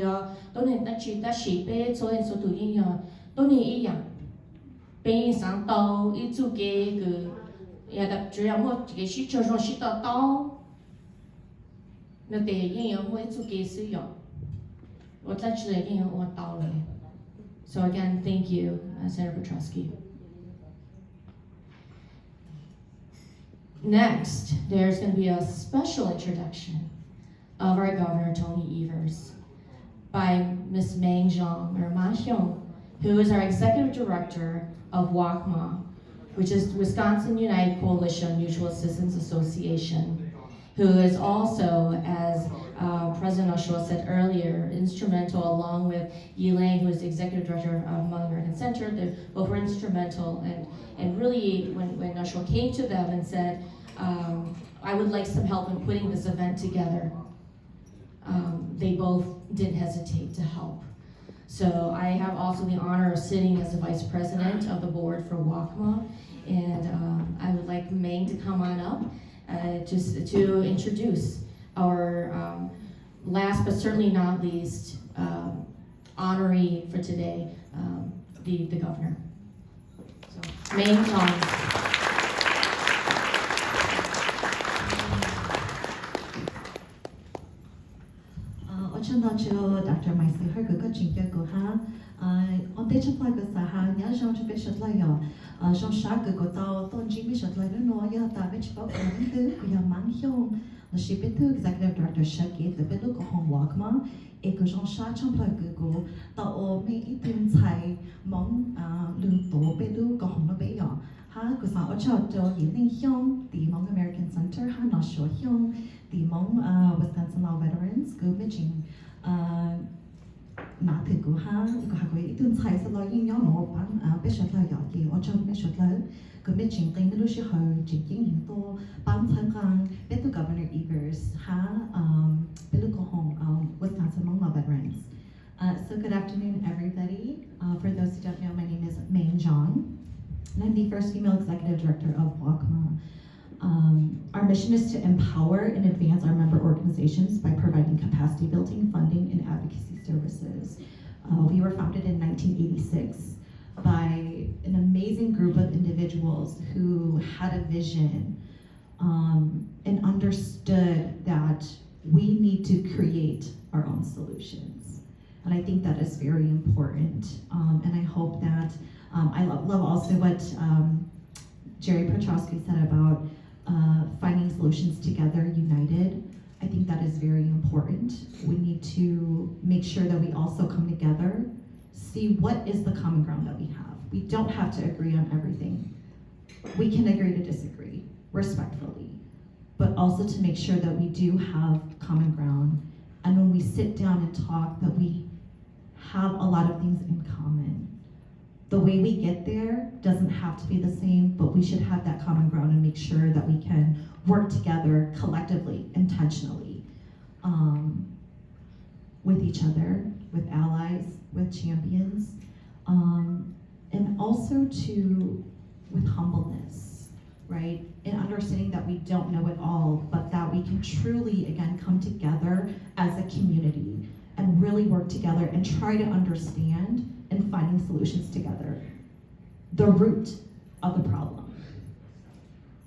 Speaker 6: don't that you that she pay so and so to in your don't eat young. Paying some doll, it's okay, good. Yeah, that dream what you she chose she thought doll. No, they in your way to get see you. What's actually in your doll. So again, thank you, Senator Petrosky. Next, there's going to be a special introduction of our Governor Tony Evers by Ms. Meng Zhang, or Ma Hyung, who is our Executive Director of WACMA, which is Wisconsin United Coalition Mutual Assistance Association, who is also, as President Oshawa said earlier, instrumental along with Yi Lang, who is the Executive Director of Hmong American Center. They both were instrumental, and really when Oshawa came to them and said, I would like some help in putting this event together, they both didn't hesitate to help. So I have also the honor of sitting as the Vice President of the board for WACMA, and I would like Meng to come on up just to introduce our last but certainly not least honoree for today, the governor. So Meng Zhang.
Speaker 7: Nacho, Dr. Maisi Herguga Chingagoha, on the Chaplagasaha, Yajan to Bishop Laya, Jean Shaka Gotao, Don Jimmy Shatlaya, Noya, David Pop, Yaman Hyom, the Shipitu, Executive Director Shaki, the Biluko Home Walkma, Eko Jean Sha Champlagugo, the O May Itin Tai, Mong Lunto, Bilu, Gohoma Bayon. Ha kusa ocho do yiling hyong the Hmong American Center ha no sho hyong the Hmong Wisconsin Law Veterans go mijing na te go ha go ha go itun chai sa lo yin yo no bang be shot la yo ki ocho be shot la go mijing ding lu shi ho jing yin to bang chan kang be to Governor Evers ha be lu go home Wisconsin Hmong Law Veterans. So good afternoon everybody. For those who don't know, my name is Maine John. And I'm the first female executive director of WACMA. Our mission is to empower and advance our member organizations by providing capacity building, funding, and advocacy services. We were founded in 1986 by an amazing group of individuals who had a vision and understood that we need to create our own solutions. And I think that is very important. And I hope that I love also what Jerry Petrowski said about finding solutions together, united. I think that is very important. We need to make sure that we also come together, see what is the common ground that we have. We don't have to agree on everything. We can agree to disagree, respectfully, but also to make sure that we do have common ground. And when we sit down and talk, that we have a lot of things in common. The way we get there doesn't have to be the same, but we should have that common ground and make sure that we can work together collectively, intentionally, with each other, with allies, with champions, and also with humbleness, right? And understanding that we don't know it all, but that we can truly, again, come together as a community and really work together and try to understand and finding solutions together. The root of the problem.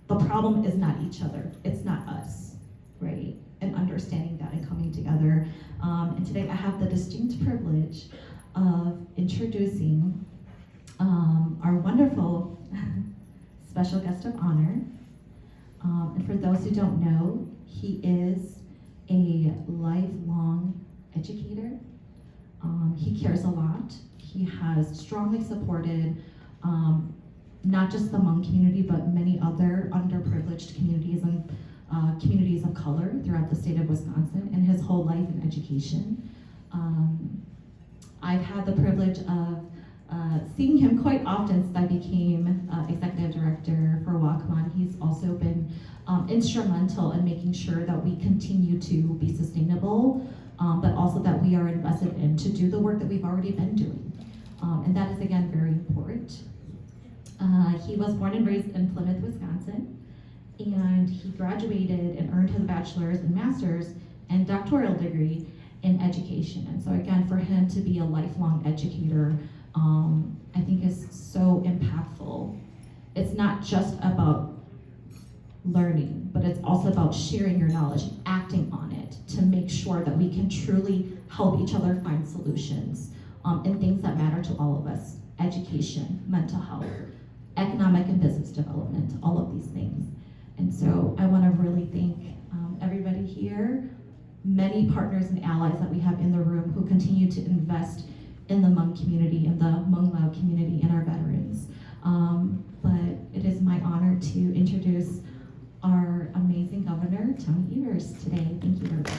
Speaker 7: The problem is not each other, it's not us, right? And understanding that and coming together. And today I have the distinct privilege of introducing our wonderful special guest of honor. And for those who don't know, he is a lifelong educator. He cares a lot. He has strongly supported not just the Hmong community, but many other underprivileged communities and communities of color throughout the state of Wisconsin and his whole life in education. I've had the privilege of seeing him quite often since I became executive director for WACMA. He's also been instrumental in making sure that we continue to be sustainable, but also that we are invested in to do the work that we've already been doing. And that is, again, very important. He was born and raised in Plymouth, Wisconsin, and he graduated and earned his bachelor's and master's and doctoral degree in education. And so again, for him to be a lifelong educator, I think is so impactful. It's not just about learning, but it's also about sharing your knowledge, acting on it to make sure that we can truly help each other find solutions in things that matter to all of us: education, mental health, economic and business development, all of these things. And so I want to really thank everybody here, many partners and allies that we have in the room who continue to invest in the Hmong community, in the Hmong Lao community, and our veterans. But it is my honor to introduce our amazing Governor, Tony Evers, today. Thank you, everybody.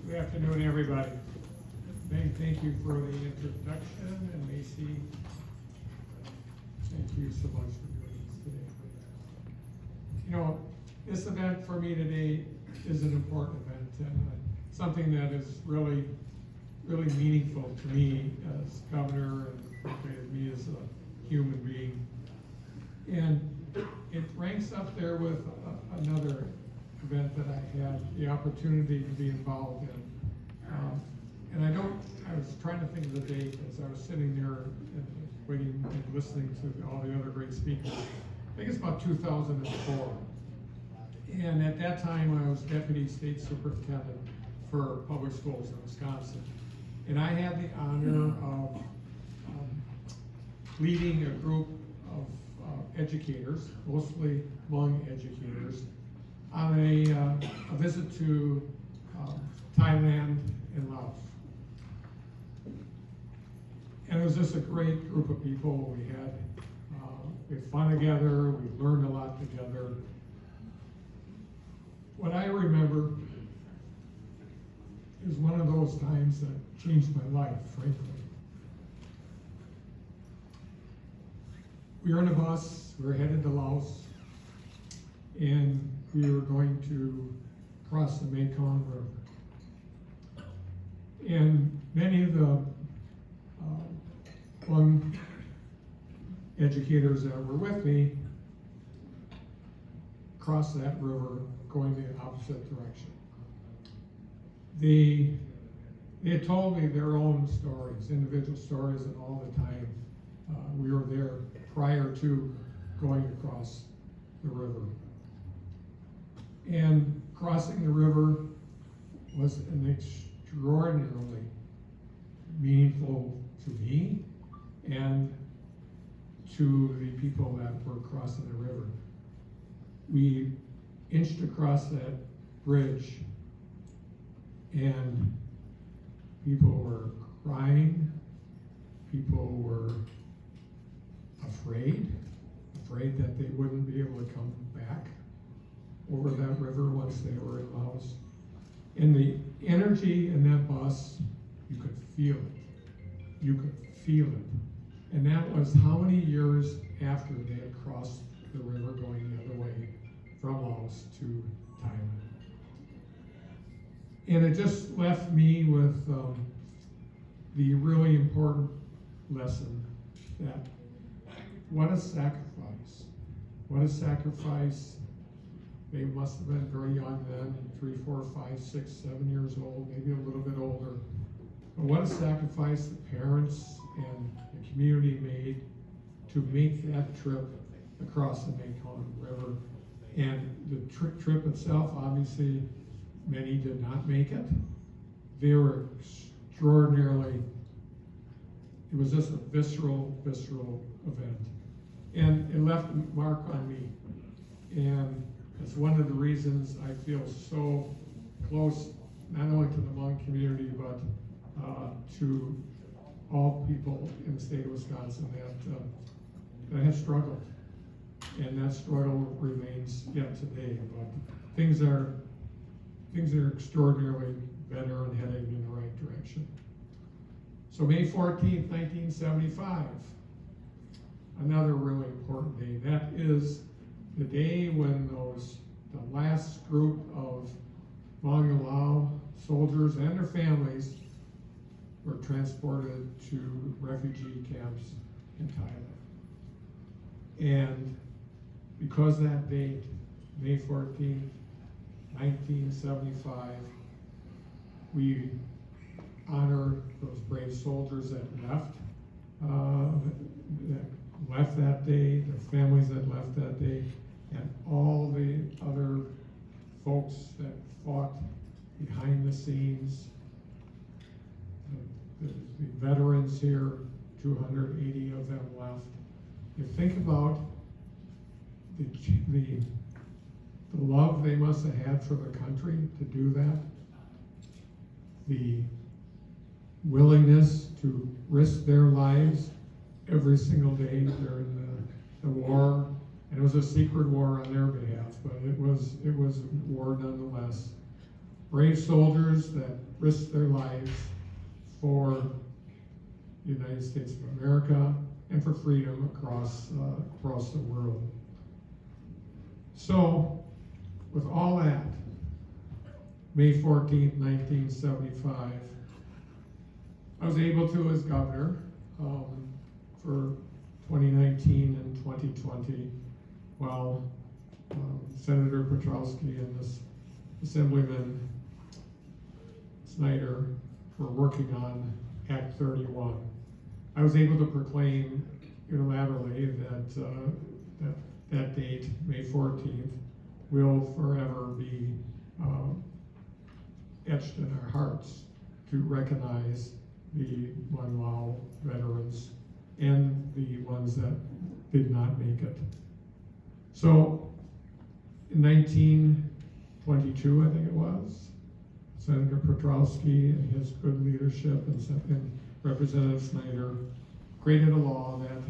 Speaker 11: Good afternoon, everybody. Thank you for the introduction, and Macy, thank you so much for doing this today. You know, this event for me today is an important event, and something that is really meaningful to me as governor and me as a human being. And it ranks up there with another event that I had the opportunity to be involved in. And I was trying to think of the date as I was sitting there and waiting and listening to all the other great speakers. I think it's about 2004. And at that time, I was Deputy State Superintendent for public schools in Wisconsin. And I had the honor of leading a group of educators, mostly Hmong educators, on a visit to Thailand and Laos. And it was just a great group of people. We had fun together, we learned a lot together. What I remember is one of those times that changed my life, frankly. We were in a bus, we were headed to Laos, and we were going to cross the Mekong River. And many of the Hmong educators that were with me crossed that river going the opposite direction. They had told me their own stories, individual stories, and all the time we were there prior to going across the river. And crossing the river was an extraordinarily meaningful to me and to the people that were crossing the river. We inched across that bridge and people were crying, people were afraid that they wouldn't be able to come back over that river once they were in Laos. And the energy in that bus, you could feel it. You could feel it. And that was how many years after they had crossed the river going the other way from Laos to Thailand. And it just left me with the really important lesson that what a sacrifice. What a sacrifice. They must have been very young then, 3, 4, 5, 6, 7 years old, maybe a little bit older. But what a sacrifice the parents and the community made to make that trip across the Mekong River. And the trip itself, obviously, many did not make it. They were extraordinarily, it was just a visceral event. And it left a mark on me. And it's one of the reasons I feel so close, not only to the Hmong community, but to all people in the state of Wisconsin that have struggled. And that struggle remains yet today. But things are extraordinarily better and heading in the right direction. So May 14th, 1975, another really important day. That is the day when the last group of Hmong Lao soldiers and their families were transported to refugee camps in Thailand. And because that date, May 14th, 1975, we honor those brave soldiers that left that day, their families that left that day, and all the other folks that fought behind the scenes. The veterans here, 280 of them left. You think about the love they must have had for the country to do that, the willingness to risk their lives every single day during the war. And it was a secret war on their behalf, but it was war nonetheless. Brave soldiers that risked their lives for the United States of America and for freedom across the world. So, with all that, May 14th, 1975, I was able to, as governor, for 2019 and 2020, while Senator Petrowski and this Assemblyman Snyder we're working on Act 31. I was able to proclaim unilaterally that date, May 14th, will forever be etched in our hearts to recognize the Hmong Lao veterans and the ones that did not make it. So in 1922, I think it was, Senator Petrowski and his good leadership and Representative Snyder created a law that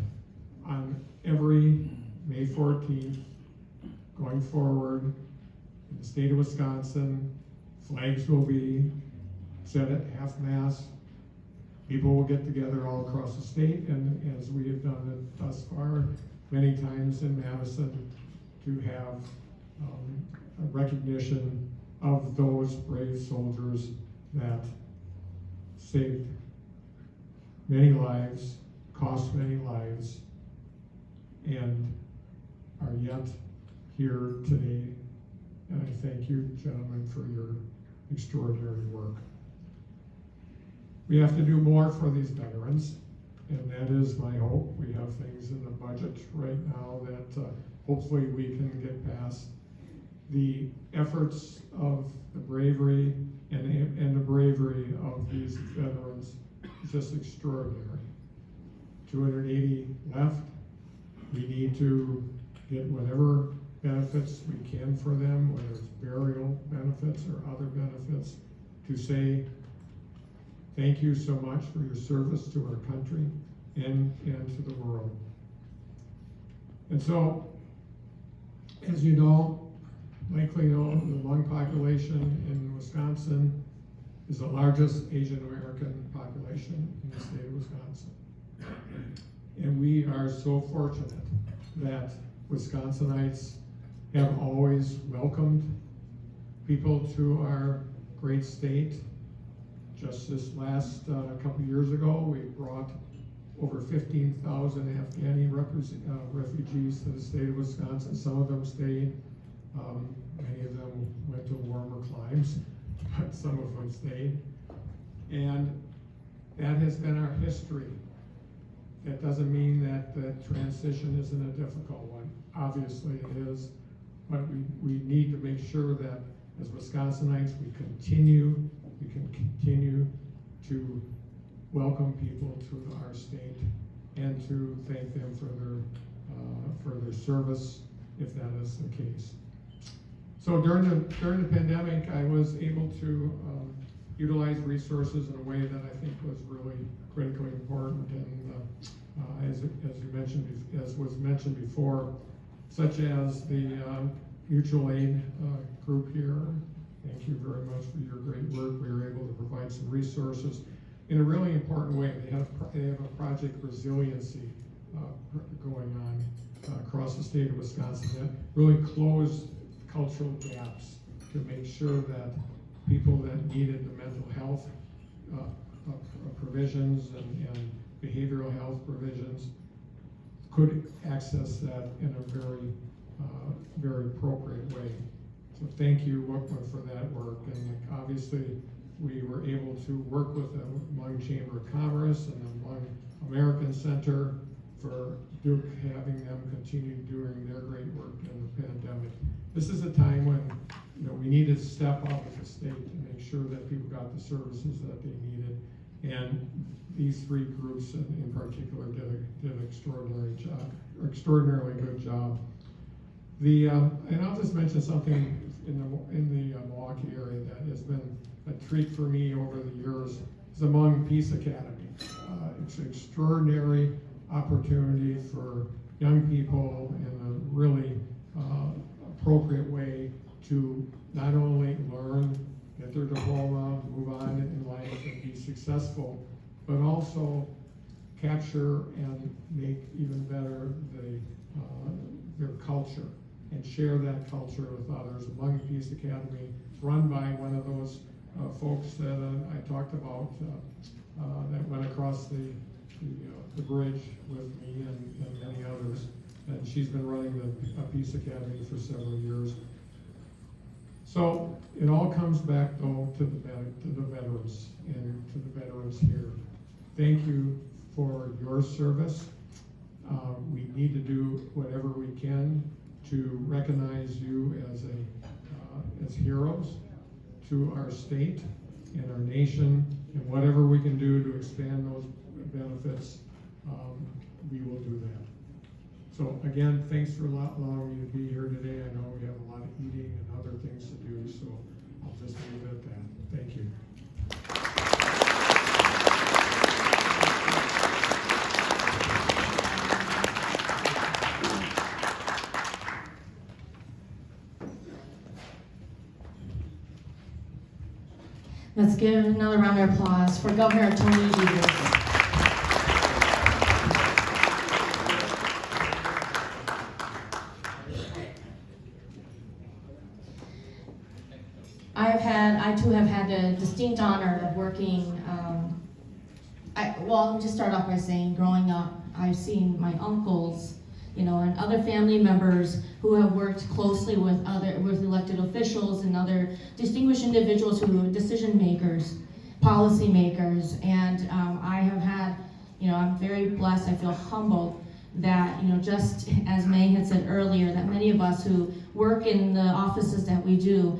Speaker 11: on every May 14th, going forward, in the state of Wisconsin, flags will be set at half-mast. People will get together all across the state, and as we have done it thus far, many times in Madison, to have a recognition of those brave soldiers that saved many lives, cost many lives, and are yet here today. And I thank you, gentlemen, for your extraordinary work. We have to do more for these veterans, and that is my hope. We have things in the budget right now that hopefully we can get past. The efforts of the bravery and the bravery of these veterans is just extraordinary. 280 left. We need to get whatever benefits we can for them, whether it's burial benefits or other benefits, to say thank you so much for your service to our country and to the world. And so, as you know, likely know, the Hmong population in Wisconsin is the largest Asian American population in the state of Wisconsin. And we are so fortunate that Wisconsinites have always welcomed people to our great state. Just this last couple years ago, we brought over 15,000 Afghani refugees to the state of Wisconsin. Some of them stayed. Many of them went to warmer climes, but some of them stayed. And that has been our history. That doesn't mean that the transition isn't a difficult one. Obviously it is, but we need to make sure that as Wisconsinites we can continue to welcome people to our state and to thank them for their service, if that is the case. So during the pandemic, I was able to utilize resources in a way that I think was really critically important, and as was mentioned before, such as the mutual aid group here. Thank you very much for your great work. We were able to provide some resources in a really important way. They have a project resiliency going on across the state of Wisconsin that really closed cultural gaps to make sure that people that needed the mental health provisions and behavioral health provisions could access that in a very appropriate way. So thank you for that work. And obviously we were able to work with the Hmong Chamber of Commerce and the Hmong American Center for Duke, having them continue doing their great work in the pandemic. This is a time when we needed to step up as a state to make sure that people got the services that they needed. And these three groups in particular did an extraordinarily good job. And I'll just mention something in the Milwaukee area that has been a treat for me over the years. Is the Hmong Peace Academy. It's an extraordinary opportunity for young people in a really appropriate way to not only learn, get their diploma, move on in life and be successful, but also capture and make even better their culture and share that culture with others. The Hmong Peace Academy, run by one of those folks that I talked about that went across the bridge with me and many others. And she's been running the Peace Academy for several years. So it all comes back though to the veterans and to the veterans here. Thank you for your service. We need to do whatever we can to recognize you as heroes to our state and our nation, and whatever we can do to expand those benefits, we will do that. So again, thanks for allowing me to be here today. I know we have a lot of eating and other things to do, so I'll just leave it at that. Thank you.
Speaker 6: Let's give another round of applause for Governor Tony Evers. I too have had the distinct honor of working, let me just start off by saying, growing up, I've seen my uncles, and other family members who have worked closely with elected officials and other distinguished individuals who are decision makers, policy makers, and I have had, I'm very blessed, I feel humbled that, just as May had said earlier, that many of us who work in the offices that we do,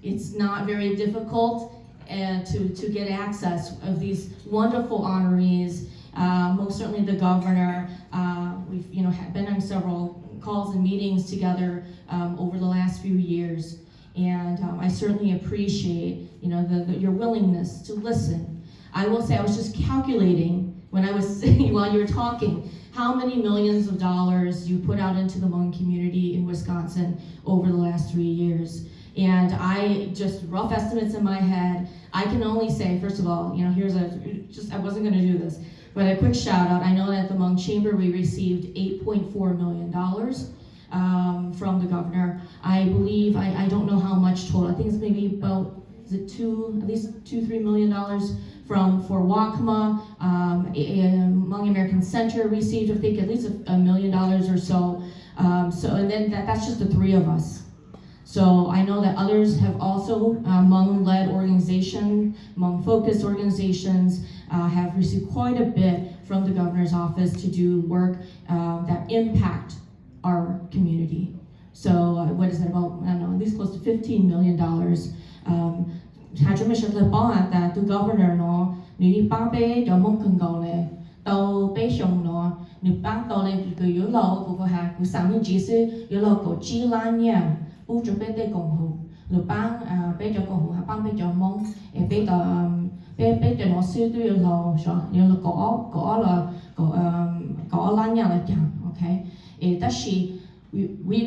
Speaker 6: it's not very difficult to get access of these wonderful honorees. Most certainly the governor. We've been on several calls and meetings together over the last few years, and I certainly appreciate your willingness to listen. I will say I was just calculating when I was while you were talking how many millions of dollars you put out into the Hmong community in Wisconsin over the last 3 years. And I just rough estimates in my head. I can only say, first of all, I wasn't going to do this, but a quick shout out. I know that at the Hmong Chamber we received $8.4 million from the governor. I believe, I don't know how much total. I think it's maybe about, at least $2-3 million for WACMA. Hmong American Center received, I think, at least $1 million or so. And then that's just the three of us. So I know that others have also, Hmong-led organizations, Hmong-focused organizations, have received quite a bit from the governor's office to do work that impact our community. So what is it about, I don't know, at least close to $15 million. The governor no, ni pa be do mong kung go le, tao be xiong no, ni bang tao le ku yu lo ku ko ha ku sang ni ji si yu lo ko chi lan ya. Bu cho bé tê cộng hữu, rồi bang bé cho cộng hữu, bang bé cho mong, bé cho nó siêu tôi là sao, như là có lan nhà là chẳng, okay? That she,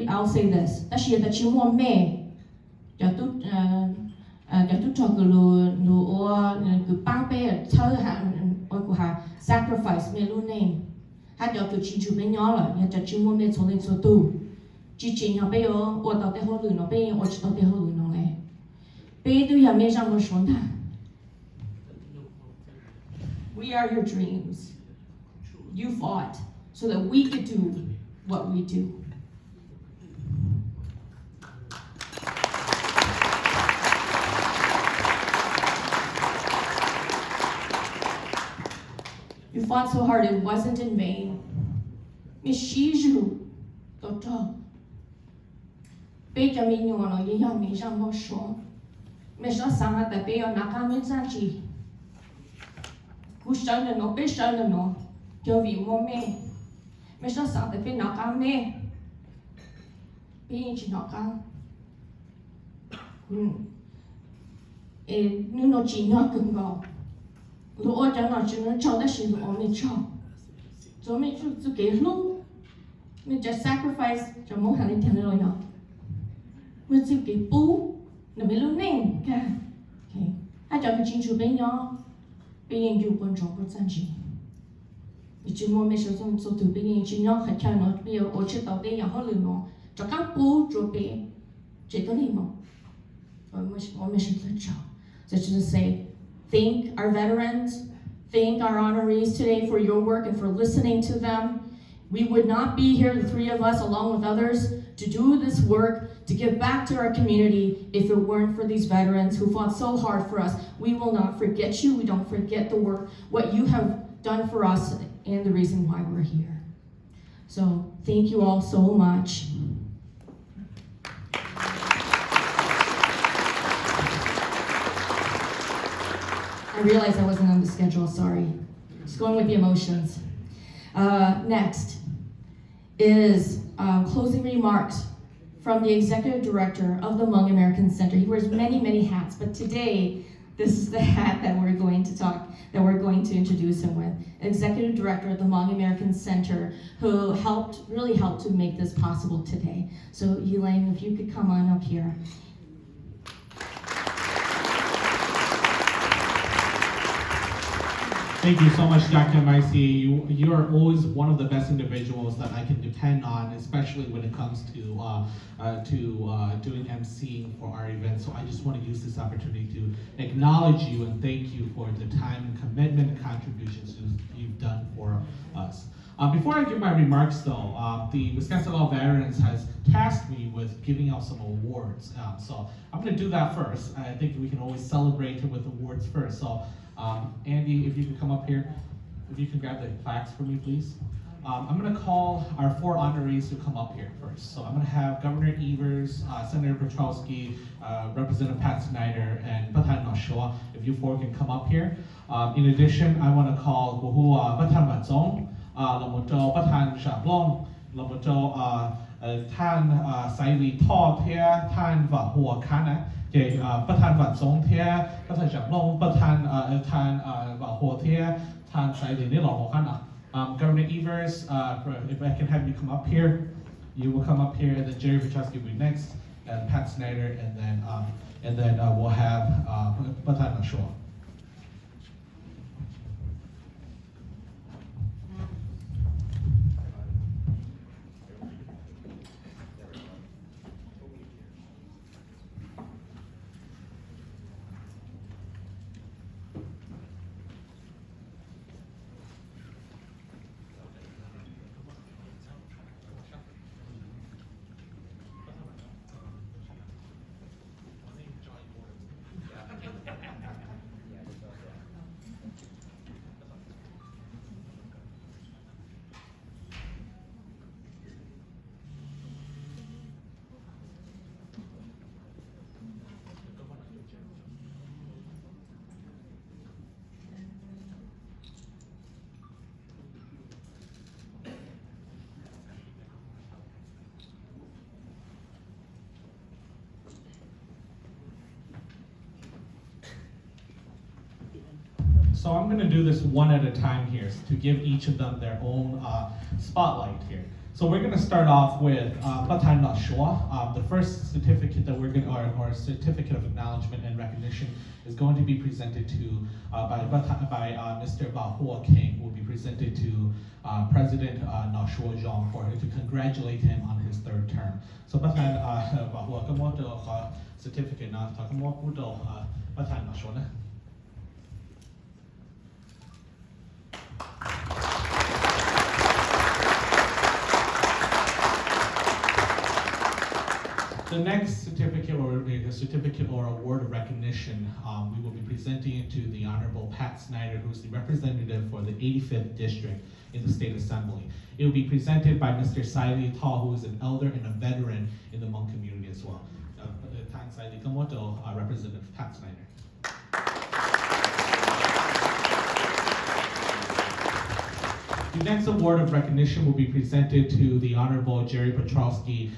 Speaker 6: I'll say this, that she mua mẹ, cho tôi cho cái lu cái bang bé thơ ha sacrifice mẹ luôn nè, hát cho cái chính chủ bé nhỏ là, cho chị mua mẹ cho lên cho tôi. We are your dreams. You fought so that we could do what we do. You fought so hard, it wasn't in vain. Bây giờ mình nhớ nó như mình rằng một số mình sẽ sang tại bây giờ nãy mình sang chỉ cú sáng nó bây sáng nó cho vì mua mẹ mình sẽ sang tại bây giờ nãy mẹ bây giờ chỉ nãy nếu nó chỉ nãy cứng gò lúc ở chỗ nó chỉ nó cho đó chỉ nó mình cho mình chú cái lúc mình just sacrifice cho mỗi hàng tiền rồi nhở. Mình chịu cái bú, nó mới luôn nè, cả, okay. Hai cháu cái chính chủ bên nhau, bên nhau yêu quan trọng của dân chỉ. Vì chúng mua mấy số từ bên nhau chỉ nhau khách chơi nó, bây giờ ở trên tàu bên nhau họ lừa nó, cho các bú cho bé, chỉ có gì mà, mấy số rất chào. So to say, thank our veterans, thank our honorees today for your work and for listening to them. We would not be here, the three of us, along with others, to do this work, to give back to our community, if it weren't for these veterans who fought so hard for us. We will not forget you. We don't forget the work, what you have done for us, and the reason why we're here. So thank you all so much. I realized I wasn't on the schedule, sorry. Just going with the emotions. Next is closing remarks from the Executive Director of the Hmong American Center. He wears many, many hats, but today, this is the hat that we're going to introduce him with. Executive Director of the Hmong American Center, who really helped to make this possible today. So Elaine, if you could come on up here.
Speaker 12: Thank you so much, Dr. Maisi. You are always one of the best individuals that I can depend on, especially when it comes to doing emceeing for our events. So I just want to use this opportunity to acknowledge you and thank you for the time and commitment and contributions you've done for us. Before I give my remarks though, the Wisconsin Law Veterans has tasked me with giving out some awards. So I'm going to do that first. I think we can always celebrate with awards first. So Andy, if you can come up here, if you can grab the plaques for me, please. I'm going to call our 4 honorees to come up here first. So I'm going to have Governor Evers, Senator Petrowski, Representative Pat Snyder, and Batan Noshua. If you 4 can come up here. In addition, I want to call Batan Matzong, Lamoto Batan Shablong, Lamoto Tan Saili Tod here, Tan Vahua Kana. ประธานวัดสงเทียประธานจับลงประธานว่าหัวเทียทานสายเดือนนี้หล่อหล่อกันGovernor Evers, if I can have you come up here, you will come up here, and then Jerry Petrowski will be next, and Pat Snyder, and then we'll have ประธานมาชัว So I'm going to do this one at a time here to give each of them their own spotlight here. So we're going to start off with Batan Nashua. The first certificate that we're going to, or certificate of acknowledgement and recognition, is going to be presented to by Mr. Bahua King, who will be presented to President Nashua Zhang to congratulate him on his 3rd term. So Batan Bahua, come on to certificate now. Come on to Batan Nashua. The next certificate or award of recognition, we will be presenting it to the Honorable Pat Snyder, who is the representative for the 85th District in the State Assembly. It will be presented by Mr. Saili Tall, who is an elder and a veteran in the Hmong community as well. Tan Saili Kamoto, Representative Pat Snyder. The next award of recognition will be presented to the Honorable Jerry Petrowski,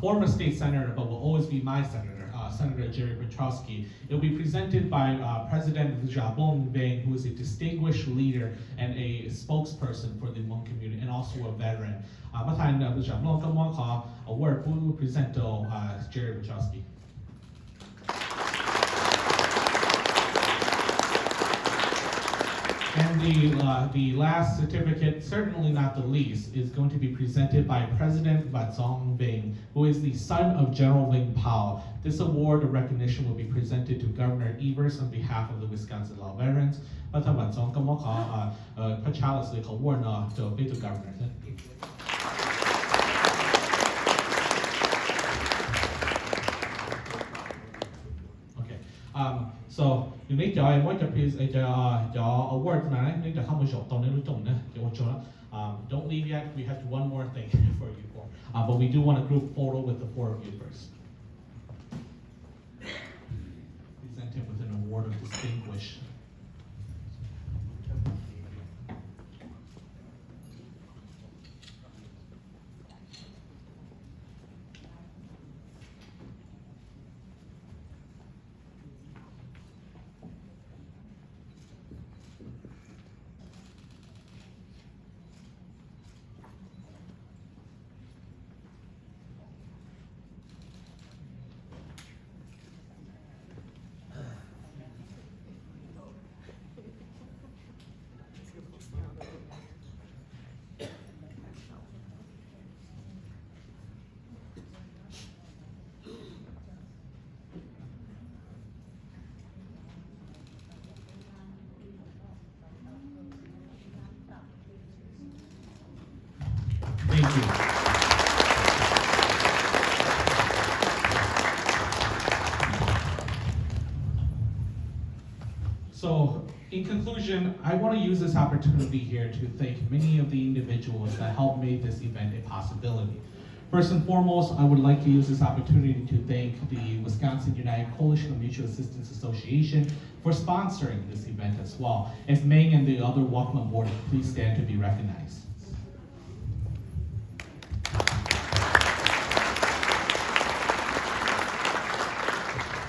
Speaker 12: former state senator, but will always be my senator, Senator Jerry Petrowski. It will be presented by President Jablong Beng, who is a distinguished leader and a spokesperson for the Hmong community and also a veteran. Award will present to Jerry Petrowski. And And the last certificate, certainly not the least, is going to be presented by President Baci, who is the son of General Ving Pao. This award of recognition will be presented to Governor Evers on behalf of the Wisconsin Law Veterans. Baci 咁我講Pachalice 嘅 award 呢就俾到 Governor。So 你就係每隻 piece 就 award 嗱咧，你就後尾做當你都做咧，就我做啦。Don't leave yet. We have one more thing for you for, but we do want a group photo with the 4 of you first. Present him with an award of distinguish. Thank you. So, in conclusion, I want to use this opportunity here to thank many of the individuals that helped make this event a possibility. First and foremost, I would like to use this opportunity to thank the Wisconsin United Coalition of Mutual Assistance Association for sponsoring this event as well. If Meng and the other Walkman board, please stand to be recognized.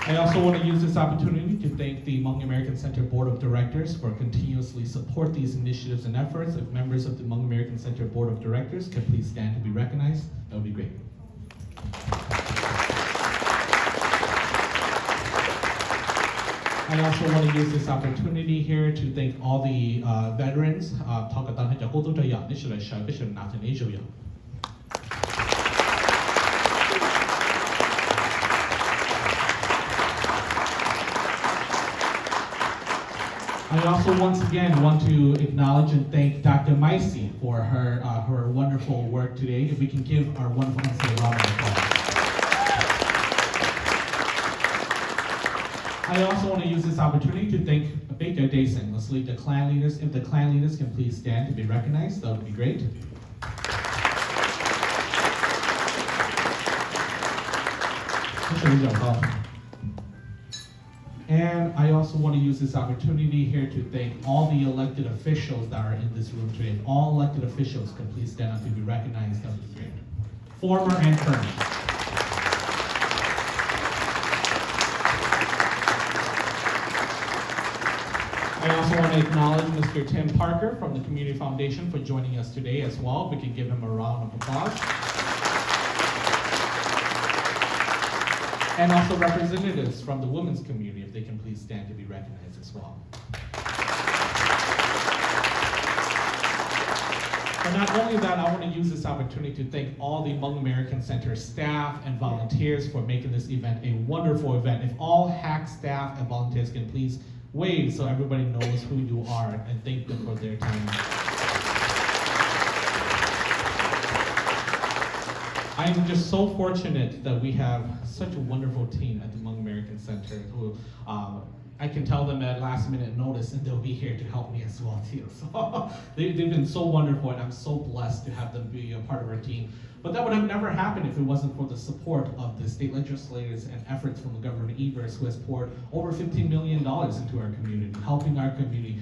Speaker 12: I also want to use this opportunity to thank the Hmong American Center Board of Directors for continuously support these initiatives and efforts. If members of the Hmong American Center Board of Directors could please stand to be recognized, that would be great. I also want to use this opportunity here to thank all the veterans. I also once again want to acknowledge and thank Dr. Baci for her wonderful work today. If we can give our wonderful MC a round of applause. I also want to use this opportunity to thank Baker Dason. Let's leave the clan leaders. If the clan leaders can please stand to be recognized, that would be great. And I also want to use this opportunity here to thank all the elected officials that are in this room today. If all elected officials can please stand up to be recognized, that would be great. Former and current. I also want to acknowledge Mr. Tim Parker from the Community Foundation for joining us today as well. We can give him a round of applause. And also representatives from the women's community, if they can please stand to be recognized as well. But not only that, I want to use this opportunity to thank all the Hmong American Center staff and volunteers for making this event a wonderful event. If all HAC staff and volunteers can please wave so everybody knows who you are, and thank them for their time. I'm just so fortunate that we have such a wonderful team at the Hmong American Center who I can tell them at last minute notice and they'll be here to help me as well too. So they've been so wonderful and I'm so blessed to have them be a part of our team. But that would have never happened if it wasn't for the support of the state legislators and efforts from the Governor Evers, who has poured over $15 million into our community, helping our community,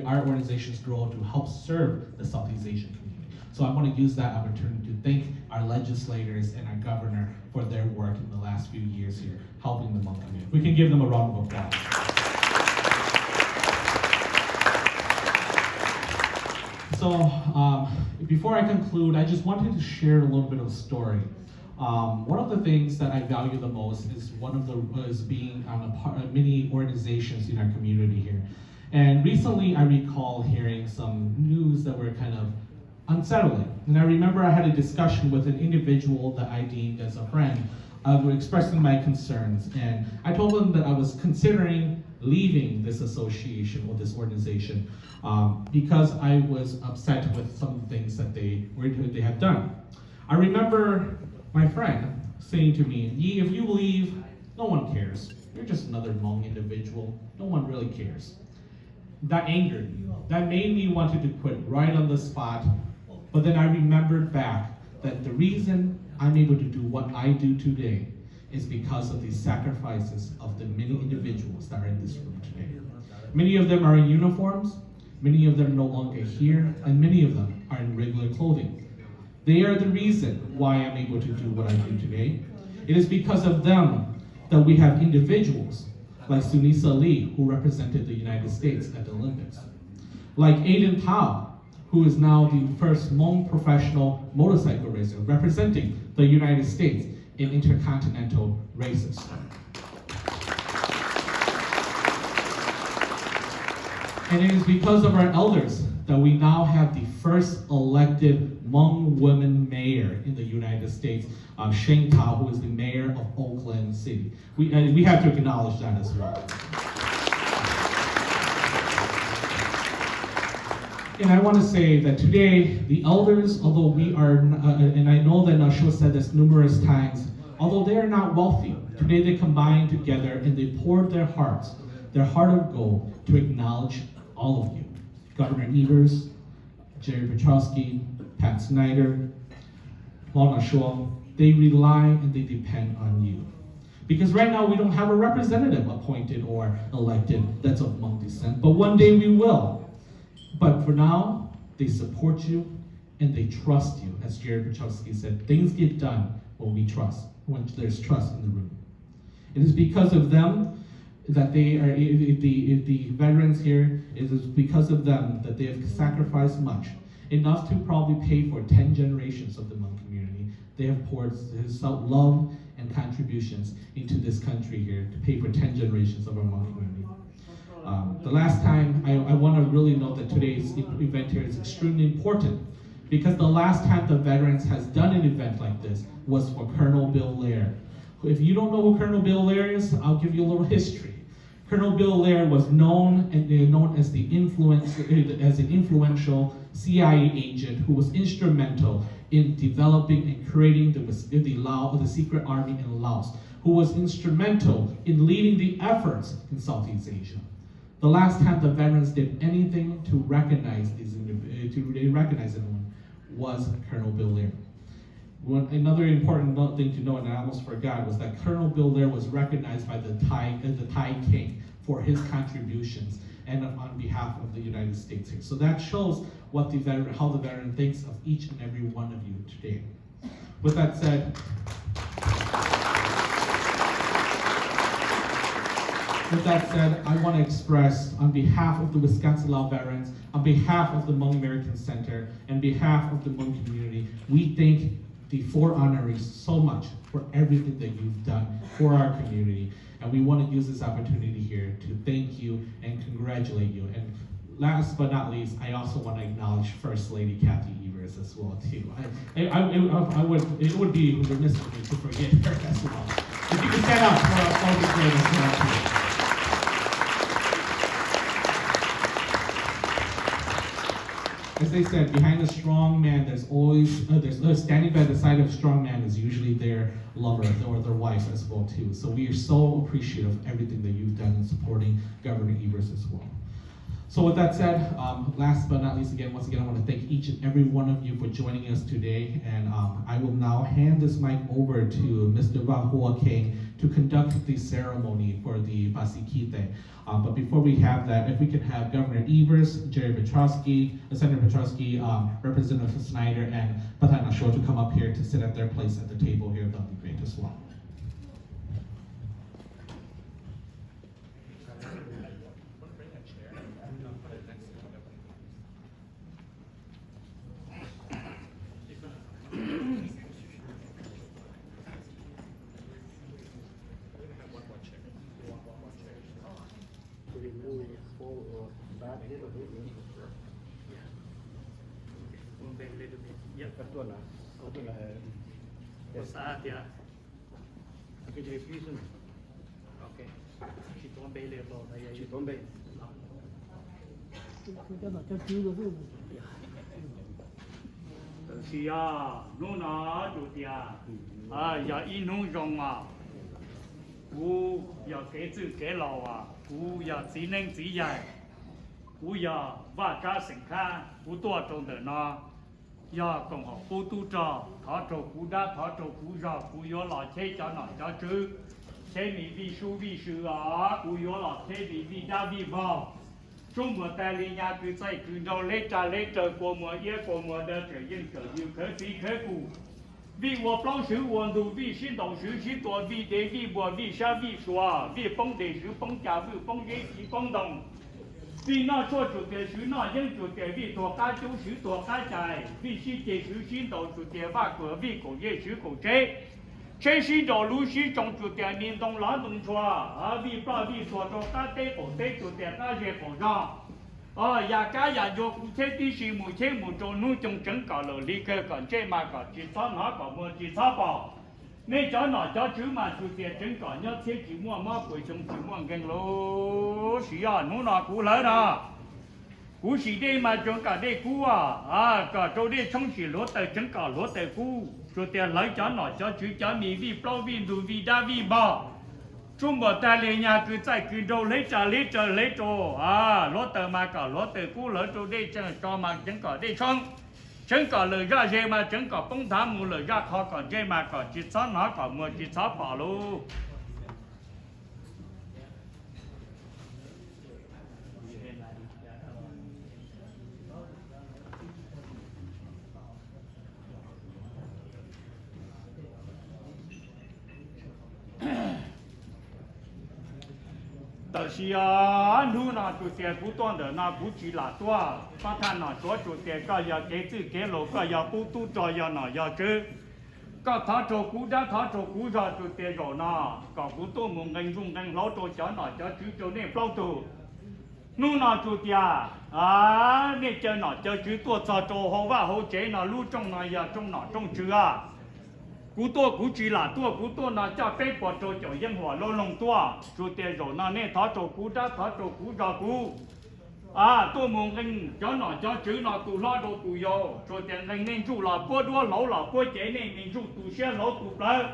Speaker 12: our organizations grow to help serve the Southeast Asian community. So I want to use that opportunity to thank our legislators and our governor for their work in the last few years here, helping the Hmong community. We can give them a round of applause. So before I conclude, I just wanted to share a little bit of a story. One of the things that I value the most is being on many organizations in our community here. And recently I recall hearing some news that were kind of unsettling. And I remember I had a discussion with an individual that I deemed as a friend, expressing my concerns. And I told them that I was considering leaving this association or this organization because I was upset with some of the things that they have done. I remember my friend saying to me, "Yi, if you leave, no one cares. You're just another Hmong individual. No one really cares." That angered me. That made me wanted to quit right on the spot. But then I remembered back that the reason I'm able to do what I do today is because of the sacrifices of the many individuals that are in this room today. Many of them are in uniforms, many of them are no longer here, and many of them are in regular clothing. They are the reason why I'm able to do what I do today. It is because of them that we have individuals like Sunisa Lee, who represented the United States at the Olympics. Like Aiden Tao, who is now the first Hmong professional motorcycle racer representing the United States in intercontinental races. And it is because of our elders that we now have the first elected Hmong woman mayor in the United States, Sheng Tao, who is the mayor of Oakland City. We have to acknowledge that as well. And I want to say that today, the elders, although we are, and I know that Nashua said this numerous times, although they are not wealthy, today they combine together and they poured their heart of gold, to acknowledge all of you. Governor Evers, Jerry Petrowski, Pat Snyder, Paul Nashua, they rely and they depend on you. Because right now we don't have a representative appointed or elected that's of Hmong descent, but one day we will. But for now, they support you and they trust you. As Jerry Petrowski said, things get done when we trust, when there's trust in the room. It is because of them that they are, if the veterans here, it is because of them that they have sacrificed much, enough to probably pay for 10 generations of the Hmong community. They have poured his love and contributions into this country here to pay for 10 generations of our Hmong community. The last time, I want to really note that today's event here is extremely important, because the last time the veterans has done an event like this was for Colonel Bill Lair. If you don't know who Colonel Bill Lair is, I'll give you a little history. Colonel Bill Lair was known as the influential CIA agent who was instrumental in developing and creating the secret army in Laos, who was instrumental in leading the efforts in Southeast Asia. The last time the veterans did anything to recognize anyone was Colonel Bill Lair. Another important thing to know, and I almost forgot, was that Colonel Bill Lair was recognized by the Thai king for his contributions and on behalf of the United States here. So that shows what how the veteran thinks of each and every one of you today. With that said, I want to express on behalf of the Wisconsin Lao veterans, on behalf of the Hmong American Center, and behalf of the Hmong community, we thank the four honorees so much for everything that you've done for our community. And we want to use this opportunity here to thank you and congratulate you. And last but not least, I also want to acknowledge First Lady Kathy Evers as well too. It would be remiss of me to forget her as well. If you could stand up for our August Day as well too. As they said, behind a strong man, there's always standing by the side of a strong man is usually their lover or their wife as well too. So we are so appreciative of everything that you've done in supporting Governor Evers as well. So with that said, last but not least, once again, I want to thank each and every one of you for joining us today. And I will now hand this mic over to Mr. Vahua King to conduct the ceremony for the Baci. But before we have that, if we can have Governor Evers, Jerry Petrowski, Senator Petrowski, Representative Snyder, and Pathan Nashua to come up here to sit at their place at the table here, that would be great as well.
Speaker 5: Moving forward. Cái tuần là
Speaker 4: Sa tia.
Speaker 5: cái gì phí sinh.
Speaker 4: Ok. Chỉ tốn bê lệ bao đây.
Speaker 5: Chỉ tốn bê.
Speaker 4: Cái đó cho chú rồi. Thì nó nó chủ tia. Giờ in nông rong cú giờ cái chữ cái lò cú giờ chỉ nên chỉ dài. Cú giờ và cá sinh khá cú tua trong đời nó. Giờ còn học cú tu trò thọ trò cú đá thọ trò cú rò cú yo lò chế cho nó cho chứ chế mi vi sư cú yo lò chế vi đá vi vào trung mùa tài li nhà cứ say cứ đâu lấy trời của mùa yết của mùa đời trời yên trời yêu khởi phi khởi cú vì我保守我度vì sinh động sự chỉ tổ vì để vì bộ vì sa vì xóa vì phong đề sự phong trả vì phong dễ chỉ phong đồng vì nó cho chủ đề sự nó dân chủ đề vì tổ cá chủ sự tổ cá chạy vì sĩ đề sự sinh đầu chủ đề và cửa vì cổ dễ sự cổ chế sinh đầu lũ sĩ trong chủ đề miền đông lá đông choa vì bao vì xóa cho cá tế cổ tế chủ đề cá dễ cổ ra nhà cá nhà vô cũng chế tí sĩ mù chế mù trâu nuôi trong trứng cả lờ lý cơ còn chế mà cả chỉ sao nó cả mua chỉ sao bỏ nên cho nó cho chứ mà chủ tiền trứng cả nhớ thế chỉ mua mà quỷ trong chỉ mua gần lô xí nó nó cú lớn cú xí đây mà trứng cả đây cú cả trâu đây trong xí lúa tờ trứng cả lúa tờ cú chủ tiền lấy cho nó cho chứ cho mi vi bao vi đủ vi đa vi bao trung bộ ta lên nhà cứ chạy cứ đâu lấy trò lúa tờ mà cả lúa tờ cú lỡ trâu đây cho mà trứng cả đây xong trứng cả lời ra dê mà trứng cả bông thám mù lời ra khó còn dê mà còn chỉ sáu nó còn mua chỉ sáu bỏ luôn但是nu na chủ đề cú toàn đời na cú chỉ là toa phát thanh na số chủ đề có giờ cái chữ cái lô có giờ cú tu trò giờ na giờ chứ có tháo trò cú đã tháo trò cú giờ chủ đề rồi na có cú tu mùng ngành dùng ngành lỗ trò cho na cho chứ cho nên bao tu nu na chủ đề nên chơi na cho chứ tua trò hậu và hậu chế na lưu trong na giờ trong na trong chứ cú chỉ là cú tua na cho bé bỏ trò cho dân hòa lô lồng tua chủ đề rồi na nên tháo trò cú đã tháo trò cú giờ cú tôi muốn anh cho nó cho chứ nó tụ lo đồ tụ yo rồi tiền anh nên chủ là bữa đua lẩu là bữa chế nên mình chủ tụ xe lẩu tụ lỡ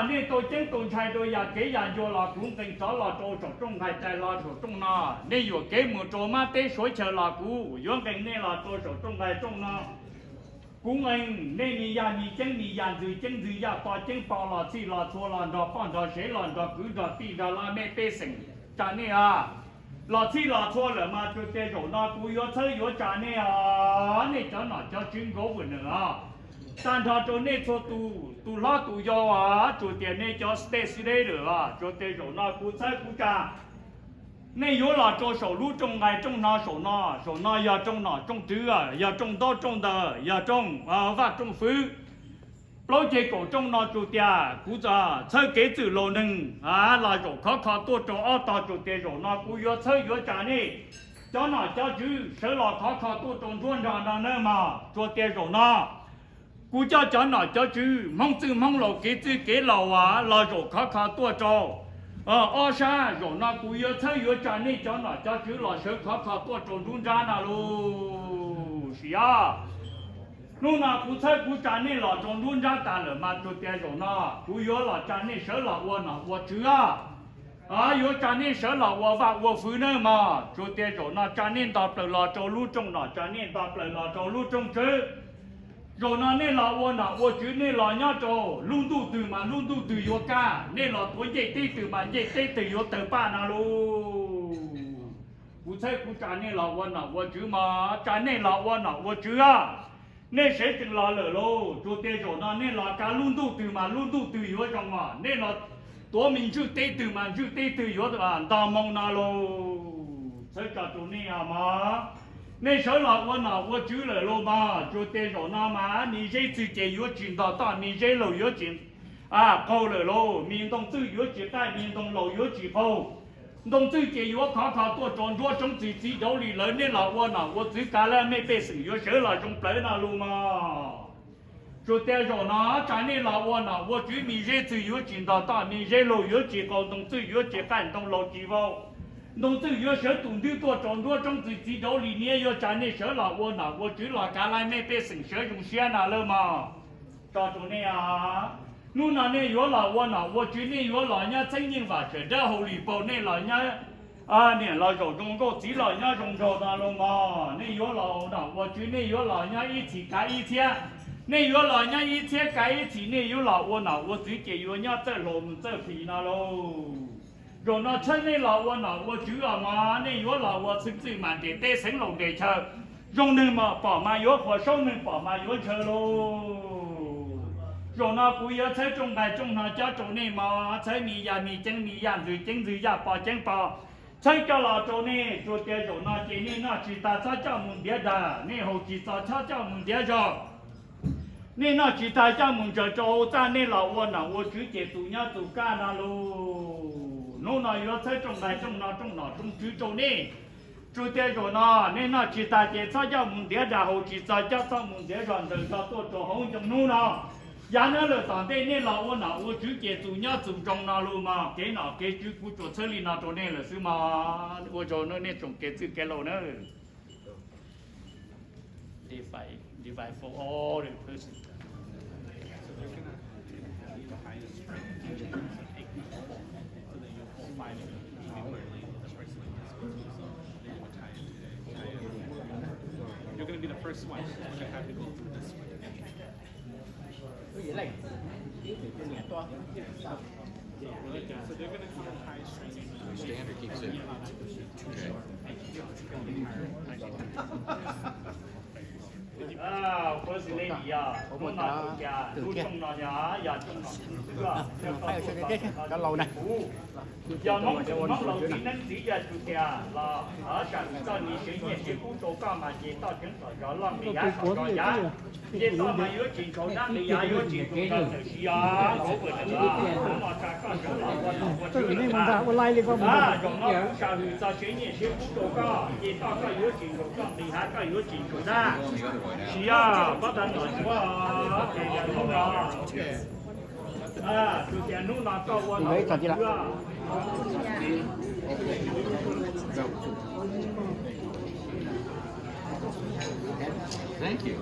Speaker 4: nên tôi chân tôi chạy tôi nhà kế nhà vô là cũng tình đó là tôi trong trong hai chạy là trong na nên vừa kế một chỗ mà té sỏi chờ là cú vừa cái nên là tôi trong hai trong na cũng anh nên mi nhà chân gì ya to chân bao là chỉ là thua là đó bao đó sẽ là đó cứ đó ti đó là mẹ té sinh cha nè là chỉ là thua là mà tôi té rồi nó cú yo chơi yo cha nè nè cho nó cho chứng cố vừa nữa但他做那做都拉都要做点那叫 stay 的了做点肉那古菜古家那有了做手路种爱种那手那要种那种豆要种到种的要种发种frubao giờ cổ trong nó chủ tia cú giờ chơi kế từ lô nưng là rồi khó tua cho ở tàu chủ tia rồi nó cú yo chơi yo trả nè cho nó cho chứ sợ là khó tua trong ruộng ra nó nữa mà chủ tia rồi nó cú cho nó cho chứ mong lầu kế lầu là rồi khó tua cho ở xa rồi nó cú yo chơi yo trả nè cho nó cho chứ là sợ khó tua trong ruộng ra nó luôn xí lúc nào cú chơi cú trả nè là trong luôn ra ta là mà cho tiền rồi nó cú yếu là trả nè sợ là我呢我知yếu trả nè sợ là我phụ nữ mà cho tiền rồi nó trả nè đạp lại là cho lưu trong nó trả nè đạp lại là cho lưu trong chứ rồi nó nè là 我呢我知nè là nhá cho luôn tu từ yếu cả nè là tôi dễ tê từ mà dễ tê từ yếu từ ba nào luôn cú chơi cú trả nè là 我呢我知mà trả nè là 我呢我知nên sẽ từng là lỡ lô cho tê rồi nó nên là cả luôn tu từ yếu trong mà nên là tổ mình chưa tê từ yếu là ta mong na lô sẽ cả chỗ này mà nên sẽ là quân nào quân chứ lỡ lô mà cho tê rồi nó mà你这自己有钱到大你这老有钱câu lỡ lô miền đông tư yếu chỉ tại miền đông lầu yếu chỉ câu đồng tư chỉ yếu khó khó tua tròn đua trong chỉ đấu lì lớn nên là quân nào quân chỉ cả là mấy bề sự yếu sớ là trong tới nào luôn mà cho theo rồi nó trái nên là quân nào quân chỉ mi dễ tự yếu chỉ đào ta mi dễ lối yếu chỉ còn đồng tư yếu chỉ phản đồng lối chỉ vào đồng tư yếu sớ tụng tư tua tròn đua trong chỉ đấu lì nhẹ yếu trái nên sớ là quân nào quân chỉ là cả là mấy bề sự sớ dùng xe nào luôn mà cho chỗ này à lúc nào này yếu là quân nào quân chỉ này yếu là nhá tranh nhiên và trở ra hậu lì bầu này là nhá nè là rồi trong đó chỉ là nhá trong đó là luôn mà này yếu là nào quân chỉ này yếu là nhá ít chỉ cái ít thế này yếu là nhá ít thế cái ít chỉ này yếu là quân nào quân chỉ cái yếu nhá tới lồng tới phi nào luôn rồi nó chơi này là quân nào quân chỉ là mà này yếu là quân thực sự mà để tê sinh lồng để chơi dùng nên mà bỏ mà yếu khỏi sâu nên bỏ mà yếu chơi luôn rồi nó cũng yếu chơi trong này trong nó cho chỗ này mà chơi mì ăn rồi chân bỏ chơi cho là chỗ này chỗ kia chỗ nó chỉ nên nó chỉ ta cho muốn biết ra nên hậu chỉ ta cho muốn biết rồi nên nó chỉ ta cho muốn cho ta nên là quân nào quân chứ chỉ tụ nhau tụ ca nào luôn nó yếu chơi trong này trong nó trong chứ chỗ này chủ tế rồi nó nên nó chỉ ta chỉ cho muốn biết ra hậu chỉ ta cho muốn biết rồi rồi ta tôi cho hậu trong nó nào giá nó là tạm đây nên là ô nào ô chữ kế tụ nhau tụ trong nào luôn mà cái nào cái chữ của chỗ xử lý nào chỗ này là xứ mà ô chỗ nó nên trồng cái chữ cái lô nữa divide for all the person
Speaker 13: You're going to be the first one. You're going to have to go through this way. So they're going to keep a high strength.
Speaker 3: Standard keeps it.
Speaker 4: first lady cũng là nhà chú trong là nhà trong là
Speaker 5: Có lâu nè.
Speaker 4: giờ mong lâu thì nên chỉ là chủ nhà là ở trạng cho你学业学工作干嘛也到诊所找让你牙好找牙也到嘛有进口那你牙有进口的是啊我不能啦我嘛干干什么我这里面我来了个用了不少去找学业学工作干也到个有进口干你还个有进口的是啊不但乱说啊这个弄啊就点弄那到我那个
Speaker 3: Thank you.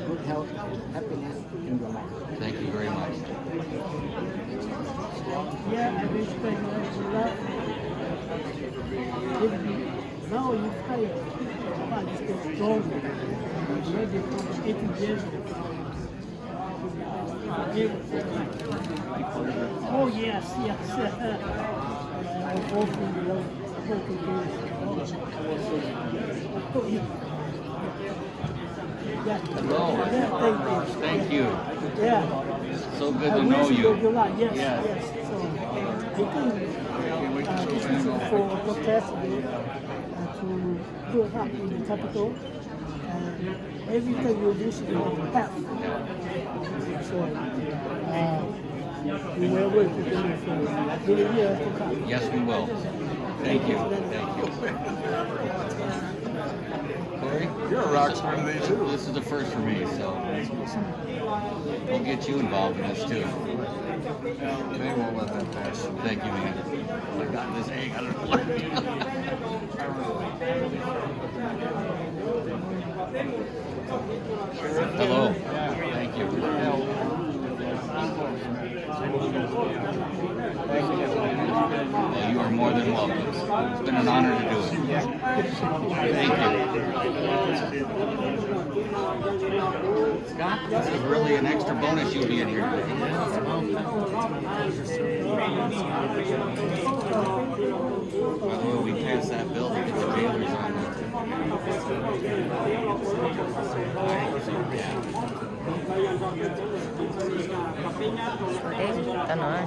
Speaker 5: Good health, happiness in your life.
Speaker 3: Thank you very much.
Speaker 5: Yeah, I respect now you fight, but it's still strong. Ready for 80 years. Oh yes. I hope you love
Speaker 3: Hello. Thank you.
Speaker 5: Yeah.
Speaker 3: So good to know you.
Speaker 5: Yes. So I think this is for protest to go up in the capital. Everything you do should be on the path. So we will work together for the years to come.
Speaker 3: Yes, we will. Thank you. Corey?
Speaker 14: You're a rock star today too.
Speaker 3: This is the first for me, so we'll get you involved in this too.
Speaker 14: They won't let that pass.
Speaker 3: Thank you, man. I got this egg. I don't know. Hello. Thank you. Well, you are more than welcome. It's been an honor to do it. Thank you. Scott, this is really an extra bonus you being here. By the way, we passed that bill to get the jailers on it.
Speaker 2: Ta nói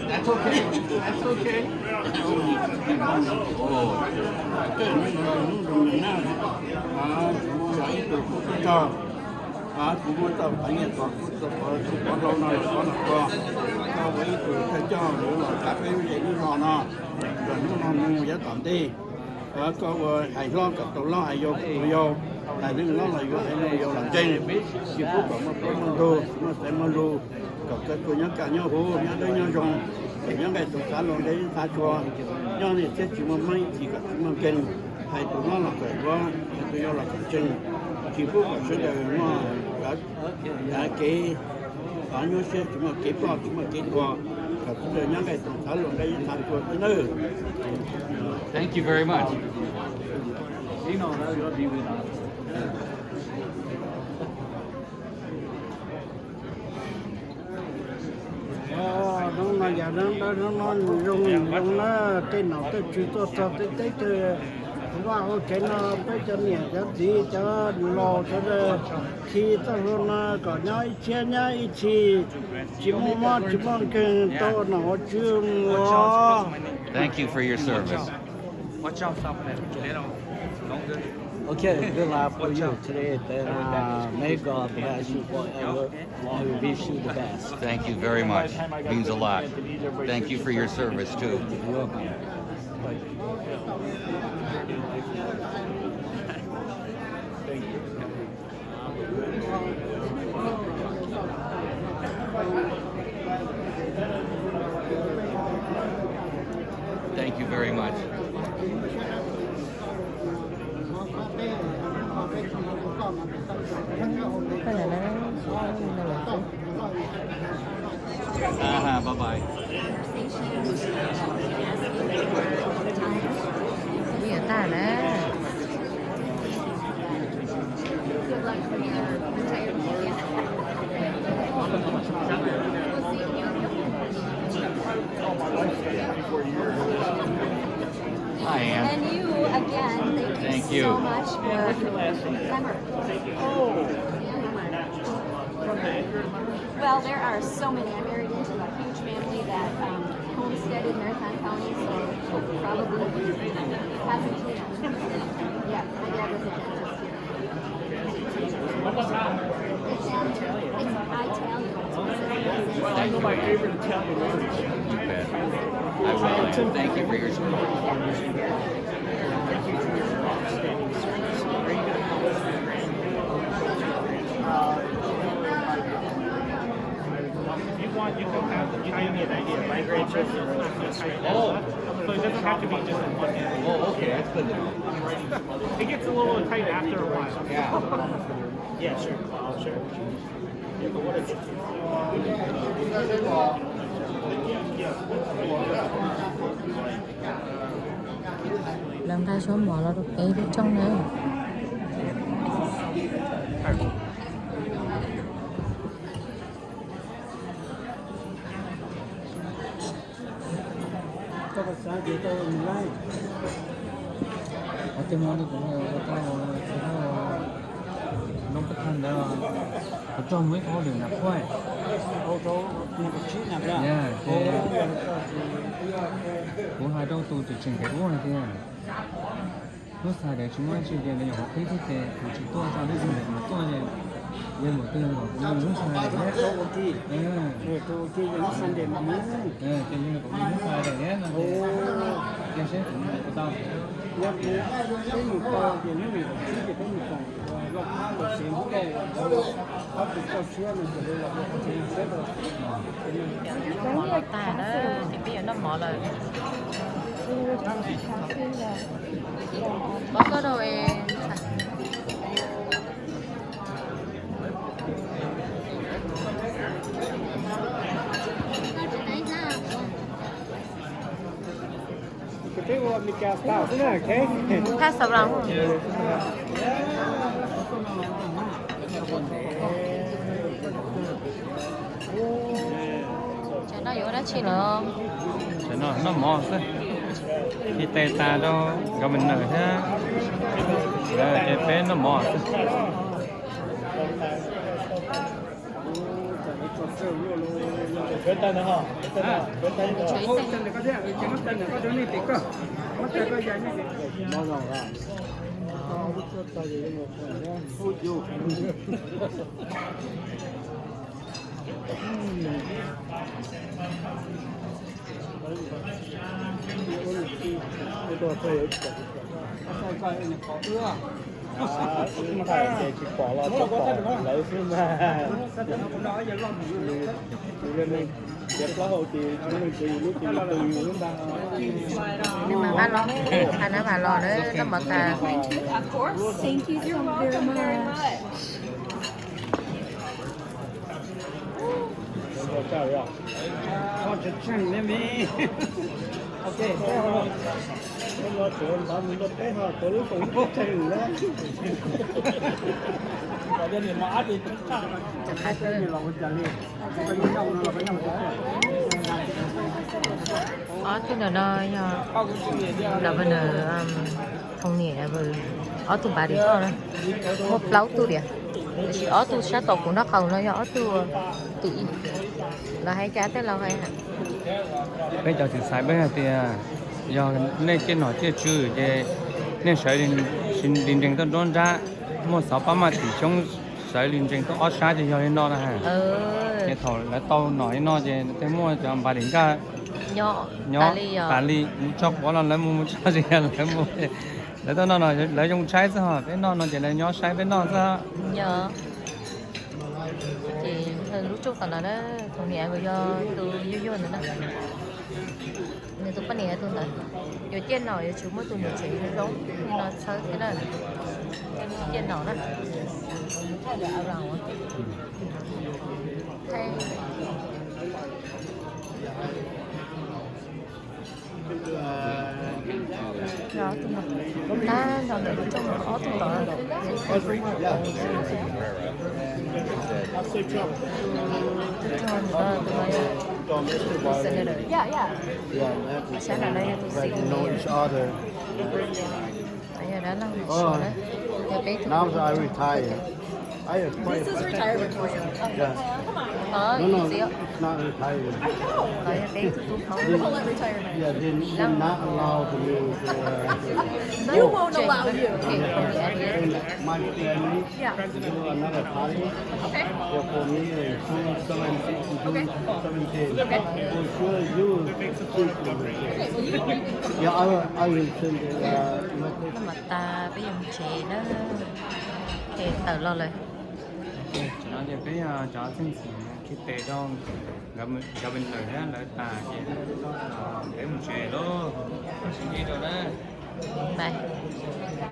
Speaker 9: That's okay. That's okay. Cũng có tập anh em còn có lâu nay có là có với từ thay cho nữa là các cái vậy như nó rồi nó mua giá tạm đi có hài loกับตัวlo hài vô hài đừng lo là vô hài vô làm trên chỉ có một nó sẽ mà ruกับcáiตัวnhá cả nhau hồ nhá đây nhau rong nhá cáiตัวcá lồng đấy cá chua nhá này sẽ chỉ mà mấy chỉ cả chỉ mà kênh hàiตัวnó là cái loตัวnó là cái trên chỉ có cái số đời nó đã cái bao nhiêu xe chúng mà cái bao chúng mà cái qua cả số đời nhá cáiตัวcá lồng đấy cá chua cái nữa.
Speaker 3: Thank you very much.
Speaker 4: You know that you'll be with us.
Speaker 9: Đúng là giờ nó rung nó tên nào tới chú tôi cho tới qua cái nó tới cho nhẹ cho gì cho lò cho khi ta luôn có nhai chia nhai chỉ mong cái to nó chưa lo.
Speaker 3: Thank you for your service.
Speaker 13: Watch out, stop it.
Speaker 15: Okay, good luck for you today. Then may God bless you forever. I wish you the best.
Speaker 3: Thank you very much. Means a lot. Thank you for your service too.
Speaker 15: You're welcome.
Speaker 3: Thank you very much. Bye bye.
Speaker 2: Bây giờ ta nè.
Speaker 3: Hi, Ann.
Speaker 16: And you again, thank you so much Well, there are so many. I married into a huge family that homesteaded Marathon County, so probably hasn't changed. Yeah, my dad was a dentist here.
Speaker 13: What was that?
Speaker 16: It's Italian.
Speaker 13: Well, I know my favorite Italian words.
Speaker 3: You bet. I will. Thank you for your support.
Speaker 13: Thank you for your outstanding service. Are you going to call us your If you want, you can have the Italian idea. My grandchildren are Italian. So it doesn't have to be just in one hand.
Speaker 3: Oh, okay. That's good to know.
Speaker 13: It gets a little tight after a while. Yeah. Yeah, sure. Sure. Yeah, but what is it?
Speaker 2: Lần ta số mỏ là được cái bên trong này.
Speaker 9: Các bạn xã thì tôi mình lại
Speaker 2: Ở trên món thì cũng là tao
Speaker 1: nó có thân đó có cho mấy có được nạp quay yeah bố hai đâu tôi chỉ chỉnh cái bố này thế lúc sau đấy chúng tôi chỉ để nhỏ cái thế chỉ tôi cho đến giờ mà tôi này nhưng mà tôi bảo cũng lúc sau này hết cái như là cũng lúc sau này hết là cái sẽ cũng có tao
Speaker 2: mỏ ta đó thì bây giờ nó mỏ rồi bó có đâu em hát sao lắm chả nó vô đó chi nữa
Speaker 1: chả nó mò thế khi tay ta đâu gặp mình nở thế cái bé nó mò thế
Speaker 2: nhưng mà bạn lo anh nói bạn lo đấy nó mở ta
Speaker 16: Of course. Thank you so very much.
Speaker 2: tôi nó Grovernor thông nghĩa với ở tụi bà đi thôi một lâu tôi đi chỉ ở tôi sẽ tổ của nó không nó ở tôi tự là hay trả tới lâu hay hả
Speaker 1: bây giờ thì sai bây giờ thì do nên trên nó chưa chữ để nên sở xin liên trình tôi đón ra một sáu ba mà thì trong sở liên trình tôi ở xa thì do nó là hả cái thầu là tàu nói nó thì cái mua cho bà đến cả
Speaker 2: nhỏ
Speaker 1: tà li cho bỏ nó lấy mua cho gì lấy mua lấy tôi nó nói lấy trong trái chứ hả cái nó chỉ là nhỏ trái với nó ra
Speaker 2: nhỏ thì lúc trước còn là đó thông nghĩa với do tôi vô nữa đó nên tôi bắt nhẹ tôi nói rồi trên nào rồi chúng mới tôi nói chuyện nó đúng nó sao thế này trên nào đó thay là ao rào thay rồi tôi nói ta rồi để trong khó tôi nói
Speaker 16: Yeah, yeah.
Speaker 9: Know each other. Now that I retire, I have quite.
Speaker 16: This is retirement for you.
Speaker 9: Yeah. No, it's not retirement.
Speaker 16: We call it retirement.
Speaker 9: Yeah, they're not allowed to use.
Speaker 16: You won't allow you.
Speaker 9: My family do another party.
Speaker 16: Okay.
Speaker 9: Yeah, for me, it's 17.
Speaker 16: Okay.
Speaker 9: For sure, you. Yeah, I will send it.
Speaker 2: mà ta bây giờ chế nó thì tự loเลย
Speaker 1: nó thì cái cho chính sĩ khi tệ đâu gặp mình lời đó lời ta thì để một chế đó suy nghĩ rồi đó
Speaker 2: Bye.